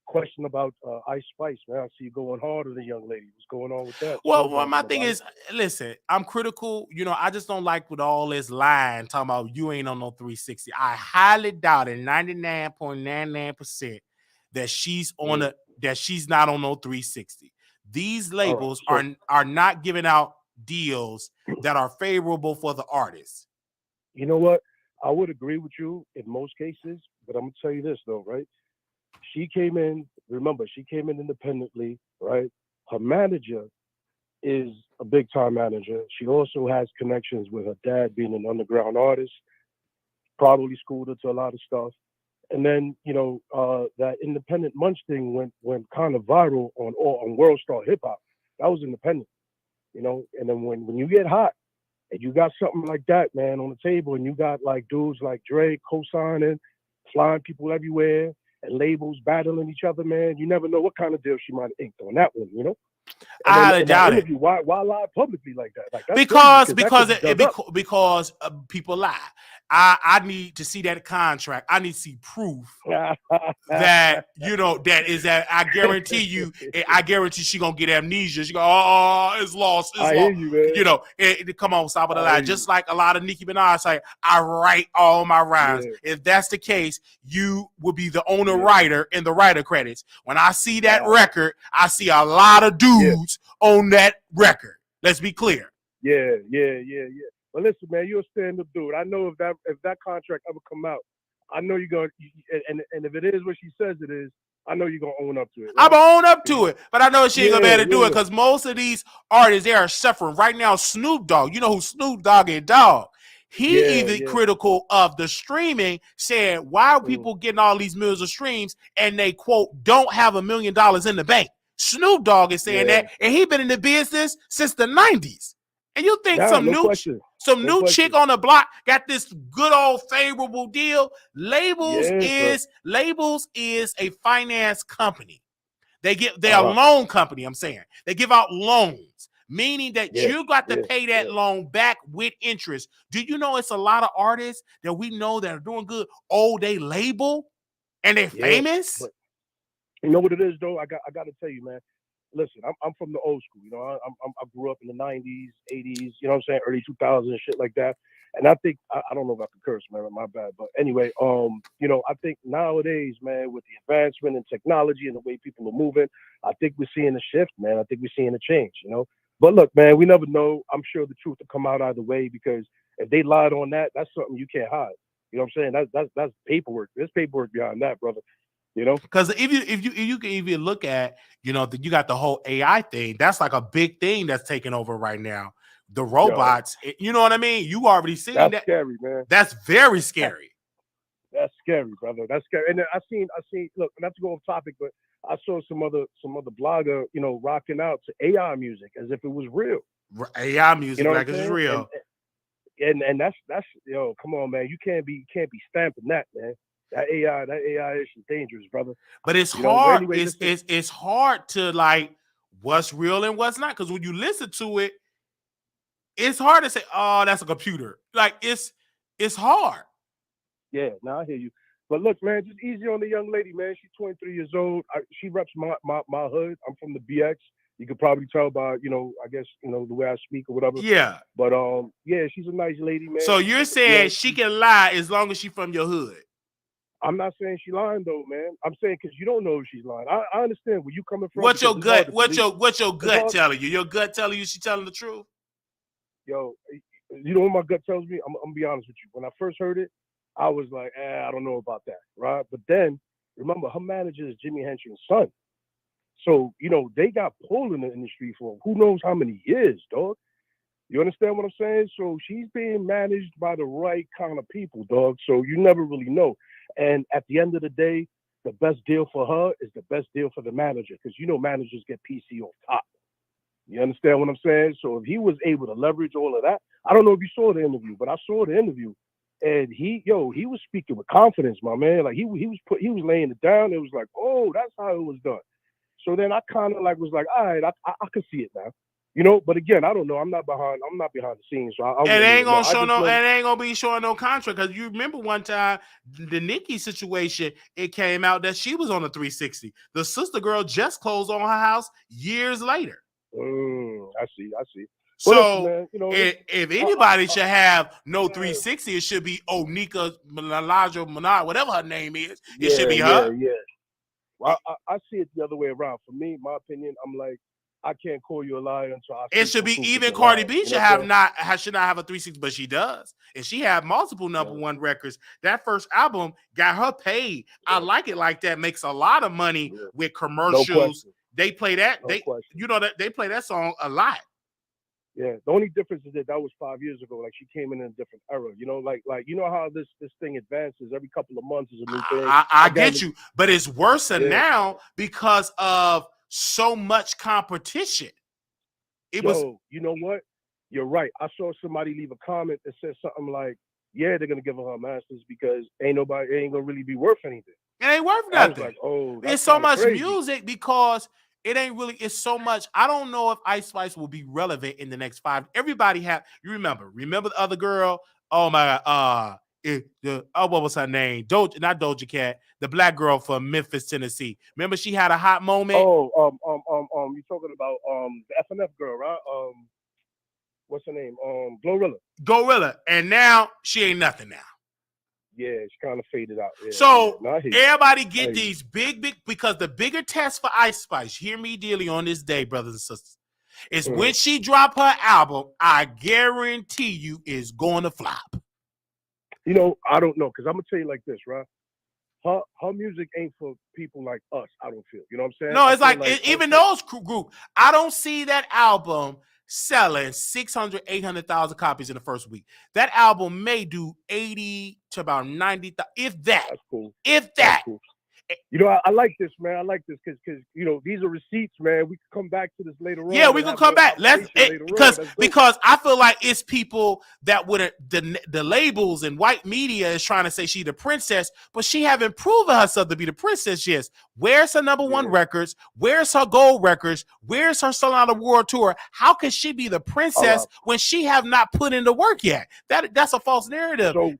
[SPEAKER 2] Question about Ice Spice, man. I see you going hard on the young lady. What's going on with that?
[SPEAKER 1] Well, my thing is, listen, I'm critical. I just don't like with all this lying, talking about you ain't on no 360. I highly doubt it, 99.99% that she's on that she's not on no 360. These labels are not giving out deals that are favorable for the artists.
[SPEAKER 2] You know what? I would agree with you in most cases, but I'm gonna tell you this though, right? She came in, remember, she came in independently, right? Her manager is a big time manager. She also has connections with her dad being an underground artist, probably schooled her to a lot of stuff. And then, that independent munch thing went kind of viral on World Star Hip Hop. That was independent, and then when you get hot and you got something like that, man, on the table, and you got like dudes like Dre co-signing, flying people everywhere, and labels battling each other, man, you never know what kind of deal she might have inked on that one,
[SPEAKER 1] I doubt it.
[SPEAKER 2] Why lie publicly like that? Like that's
[SPEAKER 1] because people lie. I need to see that contract. I need to see proof that that is that. I guarantee you. I guarantee she gonna get amnesia. She go, it's lost. It's
[SPEAKER 2] I
[SPEAKER 1] lost.
[SPEAKER 2] hear you, man.
[SPEAKER 1] Come on, stop with the lie. Just like a lot of Nicki Minaj say, I write all my rhymes. Yeah. If that's the case, you will be the owner writer in the writer credits. When I see that record, I see a lot of dudes on that record. Let's be clear.
[SPEAKER 2] Yeah. But listen, man, you're a stand-up dude. I know if that contract ever come out, I know you're gonna, and if it is what she says it is, I know you're gonna own up to it. Right?
[SPEAKER 1] I'm gonna own up to it, but I know she ain't gonna be able to do it because most of these artists, they are suffering right now. Snoop Dogg, you know who Snoop Dogg is, dog. He even critical of the streaming, saying why are people getting all these millions of streams and they quote don't have $1 million in the bank. Snoop Dogg is saying that, and he been in the business since the 90s. And you think some new chick on the block got this good old favorable deal? Labels is a finance company. They're a loan company. I'm saying they give out loans, meaning that you got to pay that loan back with interest. Do you know it's a lot of artists that we know that are doing good? They label and they're famous.
[SPEAKER 2] But you know what it is though? I got to tell you, man. Listen, I'm from the old school, I grew up in the 90s, 80s, early 2000s and shit like that. And I think, I don't know if I can curse, man, my bad. But anyway, I think nowadays, man, with the advancement in technology and the way people are moving, I think we're seeing a shift, man. I think we're seeing a change, But look, man, we never know. I'm sure the truth will come out either way because if they lied on that, that's something you can't hide. You know what I'm saying? That's paperwork. There's paperwork behind that, brother.
[SPEAKER 1] Because if you can even look at, you got the whole AI thing. That's like a big thing that's taking over right now. The robots, you know what I mean? You already seen that.
[SPEAKER 2] That's scary, man.
[SPEAKER 1] That's very scary.
[SPEAKER 2] That's scary, brother. That's scary. And then I seen. Look, not to go off topic, but I saw some other blogger, rocking out to AI music as if it was real.
[SPEAKER 1] AI music, like it's real.
[SPEAKER 2] And that's come on, man. You can't be stamping that, man. That AI is dangerous, brother.
[SPEAKER 1] But it's hard. Anyway, it's hard to like what's real and what's not. Because when you listen to it, it's hard to say, "Oh, that's a computer." Like it's hard.
[SPEAKER 2] Yeah, now I hear you. But look, man, just easy on the young lady, man. She's 23 years old. She reps my hood. I'm from the BX. You could probably tell by, I guess, the way I speak or whatever.
[SPEAKER 1] Yeah.
[SPEAKER 2] But she's a nice lady, man.
[SPEAKER 1] So you're saying she can lie as long as she's from your hood?
[SPEAKER 2] I'm not saying she lying though, man. I'm saying because you don't know if she's lying. I understand where you coming from.
[SPEAKER 1] What's your
[SPEAKER 2] because it's hard
[SPEAKER 1] gut?
[SPEAKER 2] to
[SPEAKER 1] What's
[SPEAKER 2] believe.
[SPEAKER 1] your
[SPEAKER 2] It's
[SPEAKER 1] gut
[SPEAKER 2] hard.
[SPEAKER 1] telling you? Your gut telling you she telling the truth?
[SPEAKER 2] Yo, you know what my gut tells me? I'm gonna be honest with you. When I first heard it, I was like, I don't know about that, right? But then remember, her manager is Jimi Hendrix's son, so you know they got pulled in the industry for who knows how many years, dog. You understand what I'm saying? So she's being managed by the right kind of people, dog. So you never really know. And at the end of the day, the best deal for her is the best deal for the manager, because you know managers get PC off top. You understand what I'm saying? So if he was able to leverage all of that, I don't know if you saw the interview, but I saw the interview, and he was speaking with confidence, my man. Like he was laying it down. It was like, oh, that's how it was done. So then I kind of like was like, all right, I could see it now. You know, but again, I don't know. I'm not behind the scenes, so I
[SPEAKER 1] And
[SPEAKER 2] wouldn't
[SPEAKER 1] it ain't
[SPEAKER 2] even know.
[SPEAKER 1] gonna
[SPEAKER 2] I
[SPEAKER 1] show
[SPEAKER 2] just
[SPEAKER 1] no.
[SPEAKER 2] know,
[SPEAKER 1] And it ain't gonna be showing no contract, because you remember one time the Nicki situation. It came out that she was on a 360. The sister girl just closed on her house years later.
[SPEAKER 2] I see. Well, listen,
[SPEAKER 1] So
[SPEAKER 2] man, you know,
[SPEAKER 1] if anybody should have no
[SPEAKER 2] yeah,
[SPEAKER 1] 360, it should be Onika Malajo Menard, whatever her name is. It should be
[SPEAKER 2] yeah.
[SPEAKER 1] her.
[SPEAKER 2] Well, I see it the other way around. For me, my opinion, I'm like, I can't call you a liar until I see
[SPEAKER 1] It should
[SPEAKER 2] some
[SPEAKER 1] be
[SPEAKER 2] proof
[SPEAKER 1] even
[SPEAKER 2] that you're
[SPEAKER 1] Cardi
[SPEAKER 2] lying.
[SPEAKER 1] B
[SPEAKER 2] You
[SPEAKER 1] should
[SPEAKER 2] know what I'm
[SPEAKER 1] should not have a 360, but she does. And she had multiple number
[SPEAKER 2] saying?
[SPEAKER 1] one records. That first album got her paid. I Like It Like That makes a lot of money
[SPEAKER 2] Yeah.
[SPEAKER 1] with
[SPEAKER 2] No
[SPEAKER 1] commercials.
[SPEAKER 2] question.
[SPEAKER 1] They play that.
[SPEAKER 2] No question.
[SPEAKER 1] You know that they play that song a lot.
[SPEAKER 2] Yeah, the only difference is that was 5 years ago. Like she came in a different era. You know, like you know how this thing advances. Every couple of months is a new thing.
[SPEAKER 1] I get you, but it's worse now because of so much competition.
[SPEAKER 2] You know what? You're right. I saw somebody leave a comment that said something like, "Yeah, they're gonna give her masters because it ain't gonna really be worth anything."
[SPEAKER 1] It ain't worth nothing.
[SPEAKER 2] I was like, "Oh, that's
[SPEAKER 1] it's so much
[SPEAKER 2] crazy.
[SPEAKER 1] music because it ain't really. It's so much. I don't know if Ice Spice will be relevant in the next 5. Everybody you remember the other girl. Oh my God. What was her name? Not Doja Cat, the black girl from Memphis, Tennessee. Remember she had a hot moment.
[SPEAKER 2] Oh, you're talking about the FNF girl, right? What's her name?
[SPEAKER 1] Glorilla, and now she ain't nothing now.
[SPEAKER 2] Yeah, she kind of faded out. Yeah,
[SPEAKER 1] so
[SPEAKER 2] no,
[SPEAKER 1] everybody get these big, because the bigger test for Ice Spice, hear me dearly on this day, brothers and sisters, is when she drop her album, I guarantee you is going to flop.
[SPEAKER 2] You know, I don't know, because I'm going to tell you like this, right? Her music ain't for people like us, I don't feel. You know what I'm saying?
[SPEAKER 1] No, it's like even those group, I don't see that album selling 600, 800,000 copies in the first week. That album may do 80 to about 90,000, if that.
[SPEAKER 2] That's cool.
[SPEAKER 1] If that.
[SPEAKER 2] Cool. You know, I like this, man. I like this because you know these are receipts, man. We can come back to this later on.
[SPEAKER 1] Yeah, we can come back. Because I feel like it's people that would the labels and white media is trying to say she the princess, but she haven't proven herself to be the princess yet. Where's her number one records? Where's her gold records? Where's her selling out a world tour? How can she be the princess when she have not put in the work yet? That's a false narrative.
[SPEAKER 2] So,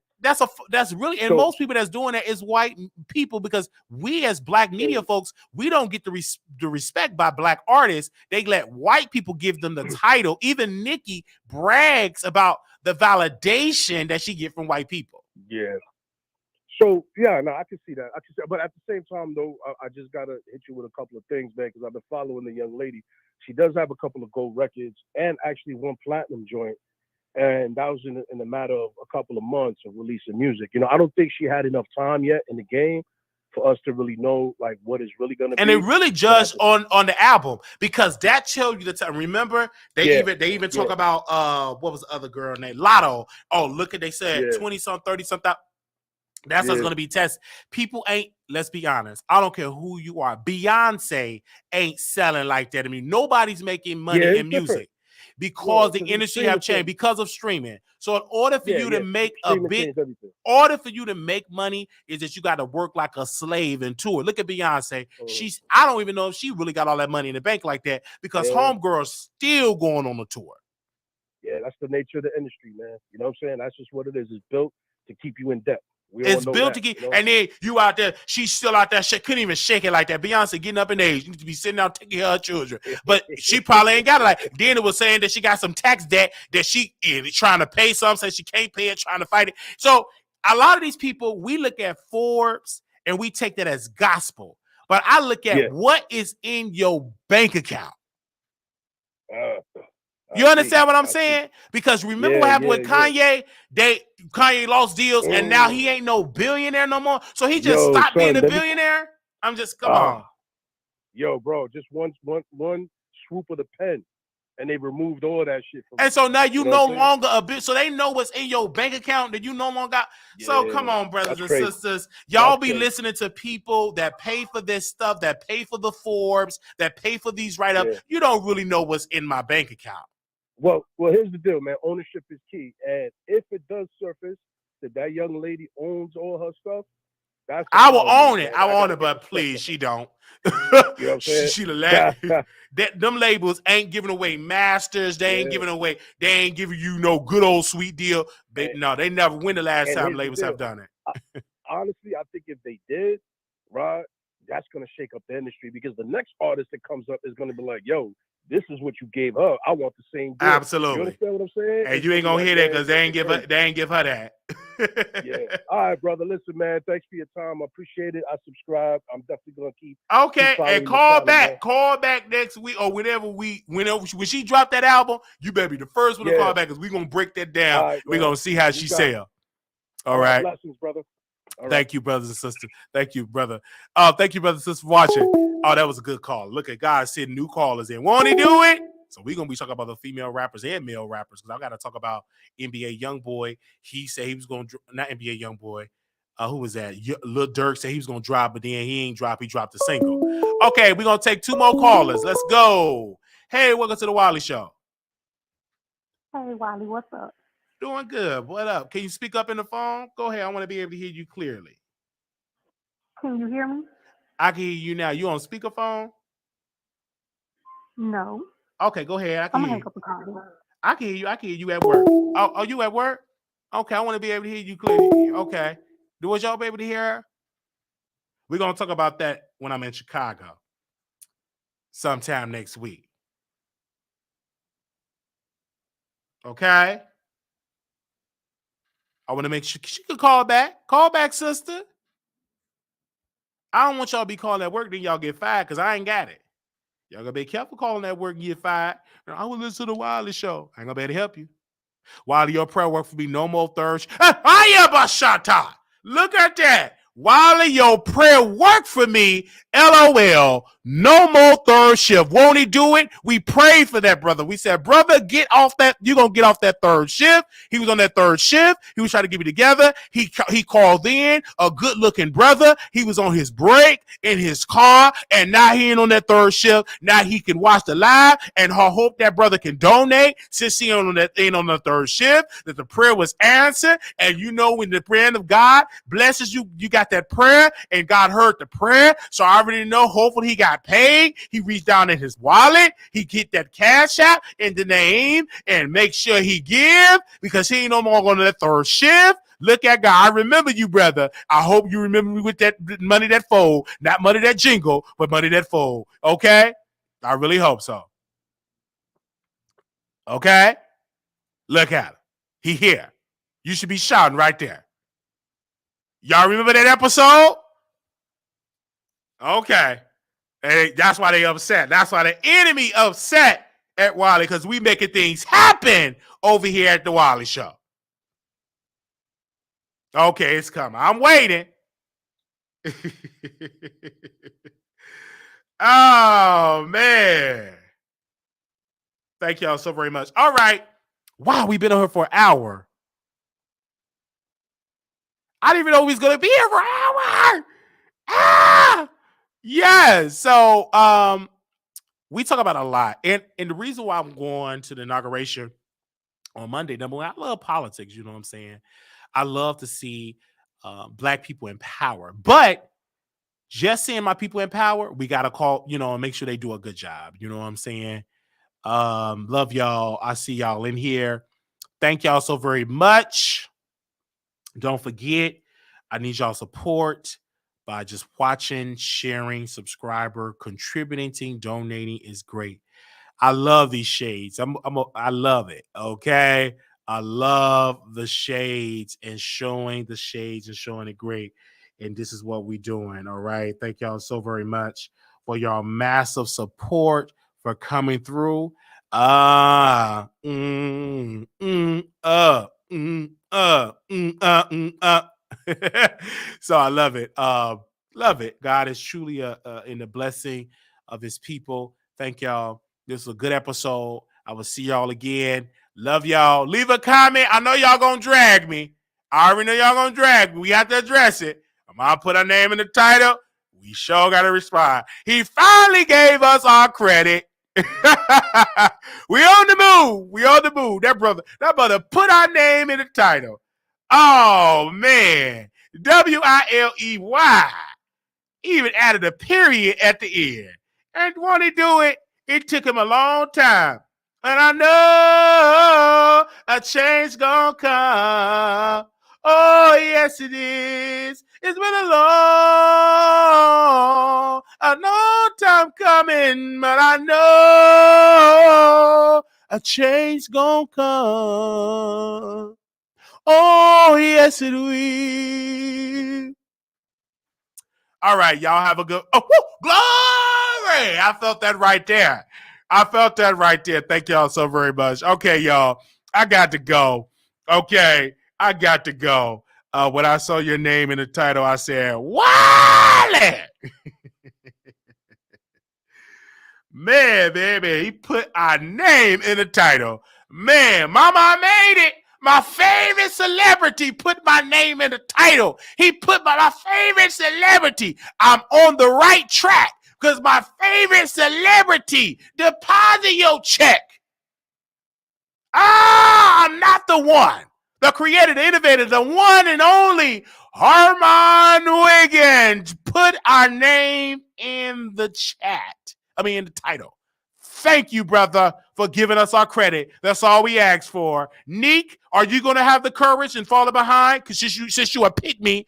[SPEAKER 1] that's really, and most people that's doing that is white people, because we as black media folks, we don't get the respect by black artists. They let white people give them the title. Even Nicki brags about the validation that she get from white people.
[SPEAKER 2] Yeah. So yeah, no, I can see that. But at the same time, though, I just gotta hit you with a couple of things, man, because I've been following the young lady. She does have a couple of gold records and actually one platinum joint. And that was in a matter of a couple of months of releasing music. You know, I don't think she had enough time yet in the game for us to really know like what is really going to be.
[SPEAKER 1] And they really judged on the album, because that tells you the time. Remember, they even talk about what was the other girl named Lotto. Oh, look at, they said 20-some, 30-something. That's what's going to be tested. People ain't, let's be honest, I don't care who you are. Beyonce ain't selling like that. I mean, nobody's making money in music. Because the industry have changed because of streaming. So in order for you to make order for you to make money is that you got to work like a slave and tour. Look at Beyonce. I don't even know if she really got all that money in the bank like that, because homegirl's still going on the tour.
[SPEAKER 2] Yeah, that's the nature of the industry, man. You know what I'm saying? That's just what it is. It's built to keep you in debt.
[SPEAKER 1] It's built to keep, and then you out there, she's still out there, she couldn't even shake it like that. Beyonce getting up in age, you need to be sitting out taking care of her children, but she probably ain't got it. Like Dana was saying that she got some tax debt that she is trying to pay, some say she can't pay it, trying to fight it. So a lot of these people, we look at Forbes and we take that as gospel. But I look at what is in your bank account. You understand what I'm saying? Because remember what happened with Kanye? Kanye lost deals, and now he ain't no billionaire no more. So he just stopped being a billionaire. I'm just come on.
[SPEAKER 2] Yo, bro, just one swoop of the pen, and they removed all that shit from.
[SPEAKER 1] And so now you no longer a bit. So they know what's in your bank account that you no longer got. So come on, brothers and sisters, y'all be listening to people that pay for this stuff, that pay for the Forbes, that pay for these write-ups. Yeah. You don't really know what's in my bank account.
[SPEAKER 2] Well, here's the deal, man. Ownership is key, and if it does surface that young lady owns all her stuff,
[SPEAKER 1] I will own it. I will own it, but please, she don't.
[SPEAKER 2] You know what I'm saying?
[SPEAKER 1] She them labels ain't giving away masters. They ain't giving away. They ain't giving you no good old sweet deal. They never win the last time labels have done it.
[SPEAKER 2] Honestly, I think if they did, right, that's gonna shake up the industry because the next artist that comes up is gonna be like, yo, this is what you gave her. I want the same deal.
[SPEAKER 1] Absolutely.
[SPEAKER 2] You understand what I'm saying?
[SPEAKER 1] And you ain't gonna hear that because they ain't give her that.
[SPEAKER 2] Yeah. All right, brother. Listen, man. Thanks for your time. I appreciate it. I subscribe. I'm definitely gonna keep.
[SPEAKER 1] Okay, and call back. Man. Call back next week or whenever when she dropped that album, you better be the first one to call back because we're gonna break that down. Right, we're gonna see how she sell. All right.
[SPEAKER 2] Blessings, brother.
[SPEAKER 1] Thank you, brothers and sisters. Thank you, brother. Thank you, brothers and sisters, for watching. Oh, that was a good call. Look at God sending new callers in. Won't he do it? So we're going to be talking about the female rappers and male rappers because I got to talk about NBA Youngboy. He said he was going to, not NBA Youngboy. Who was that? Lil Durk said he was going to drop, but then he ain't drop. He dropped a single. Okay, we're going to take 2 more callers. Let's go. Hey, welcome to the Wiley Show.
[SPEAKER 3] Hey, Wiley, what's up?
[SPEAKER 1] Doing good. What up? Can you speak up in the phone? Go ahead. I want to be able to hear you clearly.
[SPEAKER 3] Can you hear me?
[SPEAKER 1] I can hear you now. You on speakerphone?
[SPEAKER 3] No.
[SPEAKER 1] Okay, go ahead.
[SPEAKER 3] I'm gonna hang up the call.
[SPEAKER 1] I can hear you. I can hear you at work. Oh, are you at work? Okay, I want to be able to hear you clearly. Okay. Was y'all be able to hear her? We're gonna talk about that when I'm in Chicago sometime next week. Okay. I want to make sure she could call back. Call back, sister. I don't want y'all to be calling at work, then y'all get fired because I ain't got it. Y'all gotta be careful calling at work and get fired. I will listen to the Wiley Show. I ain't gonna be able to help you. Wiley, your prayer work for me. No more third. I am a Shoutout. Look at that. Wiley, your prayer work for me. LOL. No more third shift. Won't he do it? We prayed for that, brother. We said, brother, get off that. You're going to get off that third shift. He was on that third shift. He was trying to get me together. He called in, a good looking brother. He was on his break in his car. And now he ain't on that third shift. Now he can watch the live. And I hope that brother can donate since he ain't on the third shift, that the prayer was answered. And you know, when the prayer of God blesses you, you got that prayer and God heard the prayer. So I already know, hopefully he got paid. He reached down in his wallet. He get that cash out in the name and make sure he give because he ain't no more going to that third shift. Look at God. I remember you, brother. I hope you remember me with that money that fold, not money that jingle, but money that fold. Okay? I really hope so. Okay? Look at him. He here. You should be shouting right there. Y'all remember that episode? Okay. And that's why they upset. That's why the enemy upset at Wiley because we making things happen over here at the Wiley Show. Okay, it's coming. I'm waiting. Oh, man. Thank y'all so very much. All right. Wow, we've been on here for an hour. I didn't even know we was going to be here for an hour. Ah! Yes. So we talk about a lot. And the reason why I'm going to the inauguration on Monday, number one, I love politics, you know what I'm saying? I love to see Black people in power. But just seeing my people in power, we got to call, and make sure they do a good job. You know what I'm saying? Love y'all. I see y'all in here. Thank y'all so very much. Don't forget, I need y'all support by just watching, sharing, subscriber, contributing, donating is great. I love these shades. I love it. Okay. I love the shades and showing the shades and showing it great. And this is what we're doing. All right. Thank y'all so very much for y'all massive support for coming through. So I love it. Love it. God is truly in the blessing of his people. Thank y'all. This was a good episode. I will see y'all again. Love y'all. Leave a comment. I know y'all gonna drag me. I already know y'all gonna drag me. We have to address it. I'm gonna put our name in the title. We sure gotta respond. He finally gave us our credit. We on the move. We on the move. That brother put our name in the title. Oh man. Wiley. Even added a period at the end. And when he do it, it took him a long time. And I know a change gonna come. Oh, yes, it is. It's been a long time coming, but I know a change gonna come. Oh, yes, it will. All right, y'all have a good. Oh, woo, glory! I felt that right there. Thank y'all so very much. Okay, y'all, I got to go. Okay, I got to go. When I saw your name in the title, I said, Wiley! Man, baby, he put our name in the title. Man, mama, I made it. My favorite celebrity put my name in the title. He put my favorite celebrity. I'm on the right track because my favorite celebrity deposit your check. I'm not the one. The creator, the innovator, the one and only Armon Wiggins put our name in the chat. In the title. Thank you, brother, for giving us our credit. That's all we asked for. Neek, are you going to have the courage and fall behind? Because since you a pick me,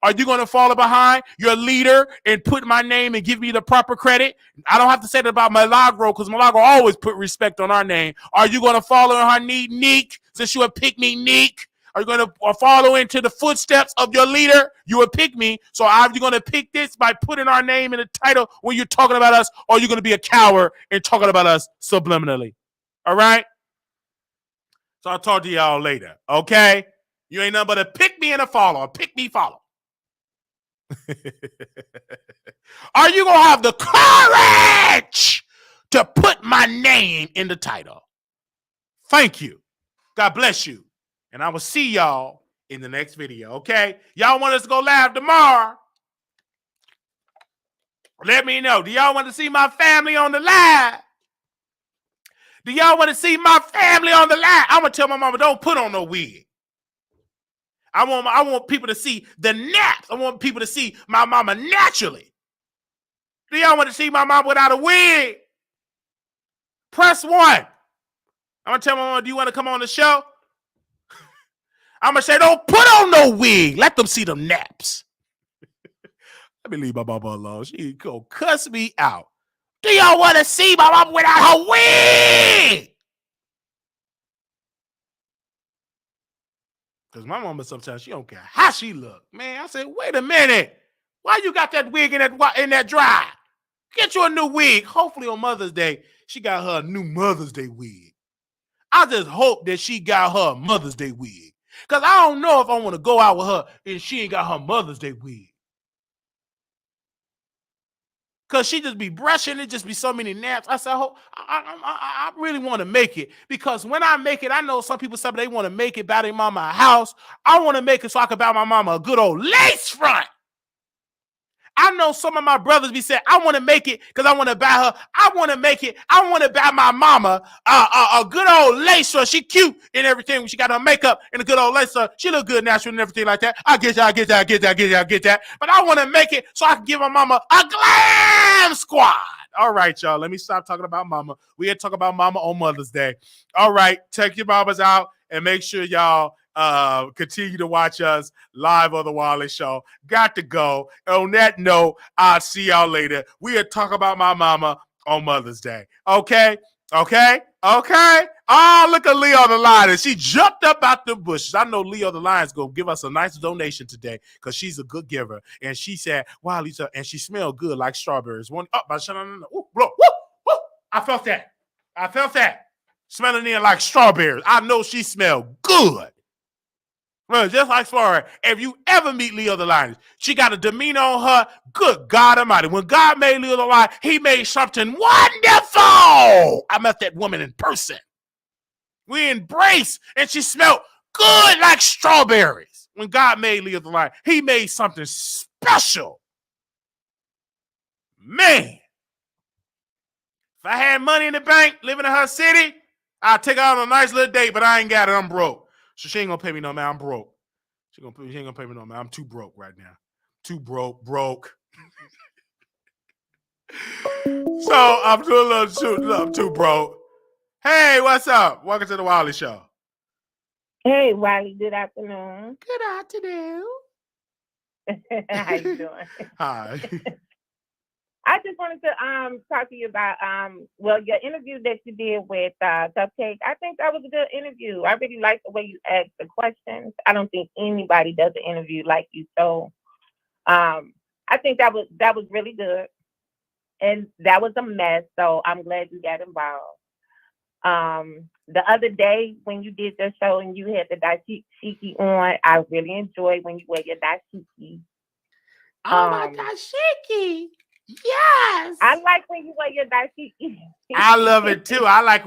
[SPEAKER 1] are you going to fall behind your leader and put my name and give me the proper credit? I don't have to say that about Milagro because Milagro always put respect on our name. Are you going to follow in her need, Neek? Since you a pick me, Neek? Are you going to follow into the footsteps of your leader? You would pick me. So are you going to pick this by putting our name in the title when you're talking about us, or are you going to be a coward and talking about us subliminally? All right? So I'll talk to y'all later, okay? You ain't nothing but a pick me and a follow. A pick me, follow. Are you going to have the courage to put my name in the title? Thank you. God bless you. And I will see y'all in the next video, okay? Y'all want us to go live tomorrow? Let me know. Do y'all want to see my family on the live? Do y'all want to see my family on the live? I'm going to tell my mama, don't put on no wig. I want people to see the naps. I want people to see my mama naturally. Do y'all want to see my mama without a wig? Press 1. I'm going to tell my mama, do you want to come on the show? I'm going to say, don't put on no wig. Let them see them naps. Let me leave my mama alone. She gonna cuss me out. Do y'all want to see my mama without her wig? Because my mama sometimes, she don't care how she look. Man, I said, wait a minute. Why you got that wig in that dry? Get you a new wig. Hopefully on Mother's Day, she got her a new Mother's Day wig. I just hope that she got her a Mother's Day wig. Because I don't know if I want to go out with her and she ain't got her Mother's Day wig. Because she just be brushing, it just be so many naps. I said, I really want to make it. Because when I make it, I know some people say they want to make it, buy their mama a house. I want to make it so I can buy my mama a good old lace front. I know some of my brothers be saying, I want to make it because I want to buy her. I want to make it. I want to buy my mama a good old lace front. She cute and everything when she got her makeup and a good old lace front. She look good natural and everything like that. I get that. But I want to make it so I can give my mama a glam squad. All right, y'all. Let me stop talking about mama. We had to talk about mama on Mother's Day. All right. Take your mamas out and make sure y'all continue to watch us live on the Wiley Show. Got to go. On that note, I'll see y'all later. We'll talk about my mama on Mother's Day. Okay? Oh, look at Leo the Lion. She jumped up out the bushes. I know Leo the Lion's going to give us a nice donation today because she's a good giver. And she said, wow, Lisa, and she smelled good like strawberries. One up, ooh, blow, woo, woo. I felt that. Smelling in like strawberries. I know she smelled good. Well, just like Flora, if you ever meet Leo the Lion, she got a demeanor on her. Good God Almighty. When God made Leo the Lion, he made something wonderful. I met that woman in person. We embraced, and she smelled good like strawberries. When God made Leo the Lion, he made something special. Man, if I had money in the bank, living in her city, I'd take her out on a nice little date, but I ain't got it. I'm broke. So she ain't going to pay me no man. I'm broke. She ain't going to pay me no man. I'm too broke right now. Too broke. So I'm too broke. Hey, what's up? Welcome to the Wiley Show.
[SPEAKER 4] Hey, Wiley, good afternoon.
[SPEAKER 1] Good afternoon.
[SPEAKER 4] How you doing?
[SPEAKER 1] Hi.
[SPEAKER 4] I just wanted to talk to you about your interview that you did with Cupcake. I think that was a good interview. I really like the way you asked the questions. I don't think anybody does an interview like you. So I think that was really good. And that was a mess. So I'm glad you got involved. The other day when you did the show and you had the dashiki on, I really enjoyed when you wear your dashiki.
[SPEAKER 1] Oh my dashiki. Yes.
[SPEAKER 4] I like when you wear your dashiki.
[SPEAKER 1] I love it too. I like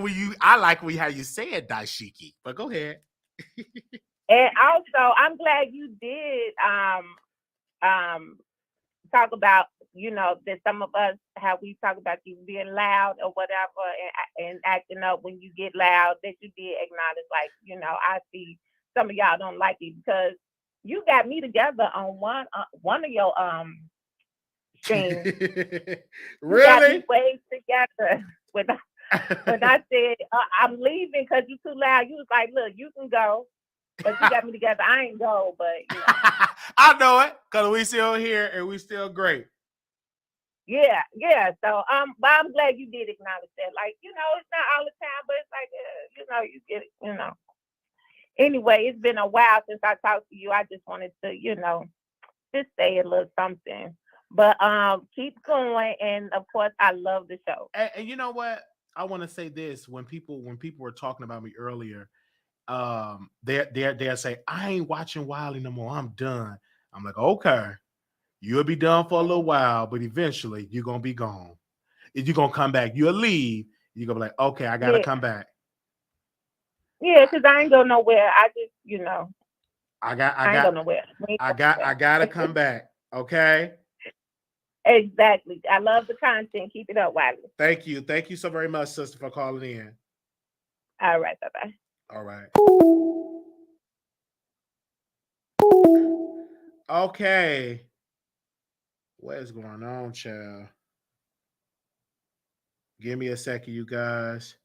[SPEAKER 1] how you say it, dashiki. But go ahead.
[SPEAKER 4] And also, I'm glad you did talk about, that some of us, how we talk about you being loud or whatever and acting up when you get loud, that you did acknowledge, like, I see some of y'all don't like it because you got me together on one of your streams.
[SPEAKER 1] Really?
[SPEAKER 4] You got me way together when I said, I'm leaving because you're too loud. You was like, look, you can go. But you got me together. I ain't go, but
[SPEAKER 1] I know it because we still here and we still great.
[SPEAKER 4] Yeah. So but I'm glad you did acknowledge that. Like, it's not all the time, but it's like, you get it, Anyway, it's been a while since I talked to you. I just wanted to, just say a little something. But keep going, and of course, I love the show.
[SPEAKER 1] And you know what? I want to say this: when people were talking about me earlier, they'll say, I ain't watching Wiley no more. I'm done. I'm like, okay, you'll be done for a little while, but eventually you're gonna be gone. If you're gonna come back, you'll leave. You're gonna be like, okay, I gotta come back.
[SPEAKER 4] Yeah, because I ain't go nowhere. I just,
[SPEAKER 1] I
[SPEAKER 4] ain't go nowhere.
[SPEAKER 1] I gotta come back. Okay.
[SPEAKER 4] Exactly. I love the content. Keep it up, Wiley.
[SPEAKER 1] Thank you so very much, sister, for calling in.
[SPEAKER 4] All right, bye-bye.
[SPEAKER 1] All right. Okay. What is going on, child? Give me a second, you guys.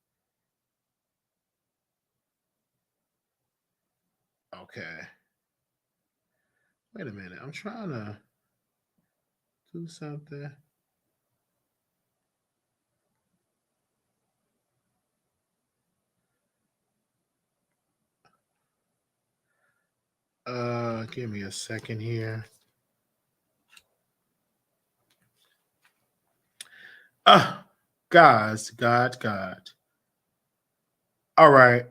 [SPEAKER 1] Okay. Wait a minute. I'm trying to do something. Give me a second here. God. All right.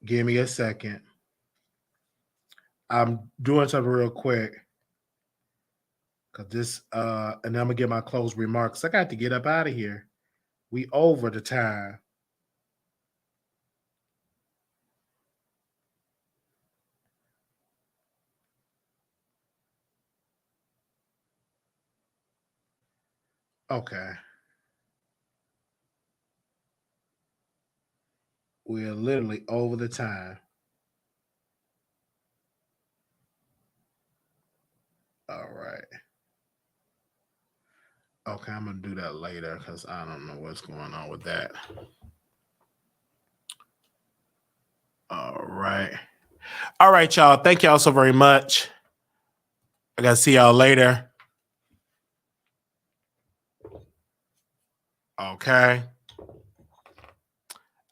[SPEAKER 1] Give me a second. I'm doing something real quick. Cause this and then I'm gonna get my closed remarks. I got to get up out of here. We over the time. Okay. We're literally over the time. All right. Okay, I'm gonna do that later because I don't know what's going on with that. All right, y'all. Thank y'all so very much. I gotta see y'all later. Okay.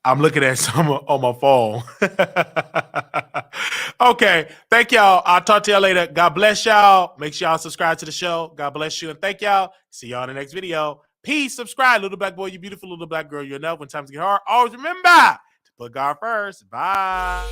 [SPEAKER 1] I'm looking at some on my phone. Okay. Thank y'all. I'll talk to y'all later. God bless y'all. Make sure y'all subscribe to the show. God bless you. And thank y'all. See y'all in the next video. Peace. Subscribe. Little black boy, you beautiful little black girl. You're enough when times get hard. Always remember to put God first. Bye.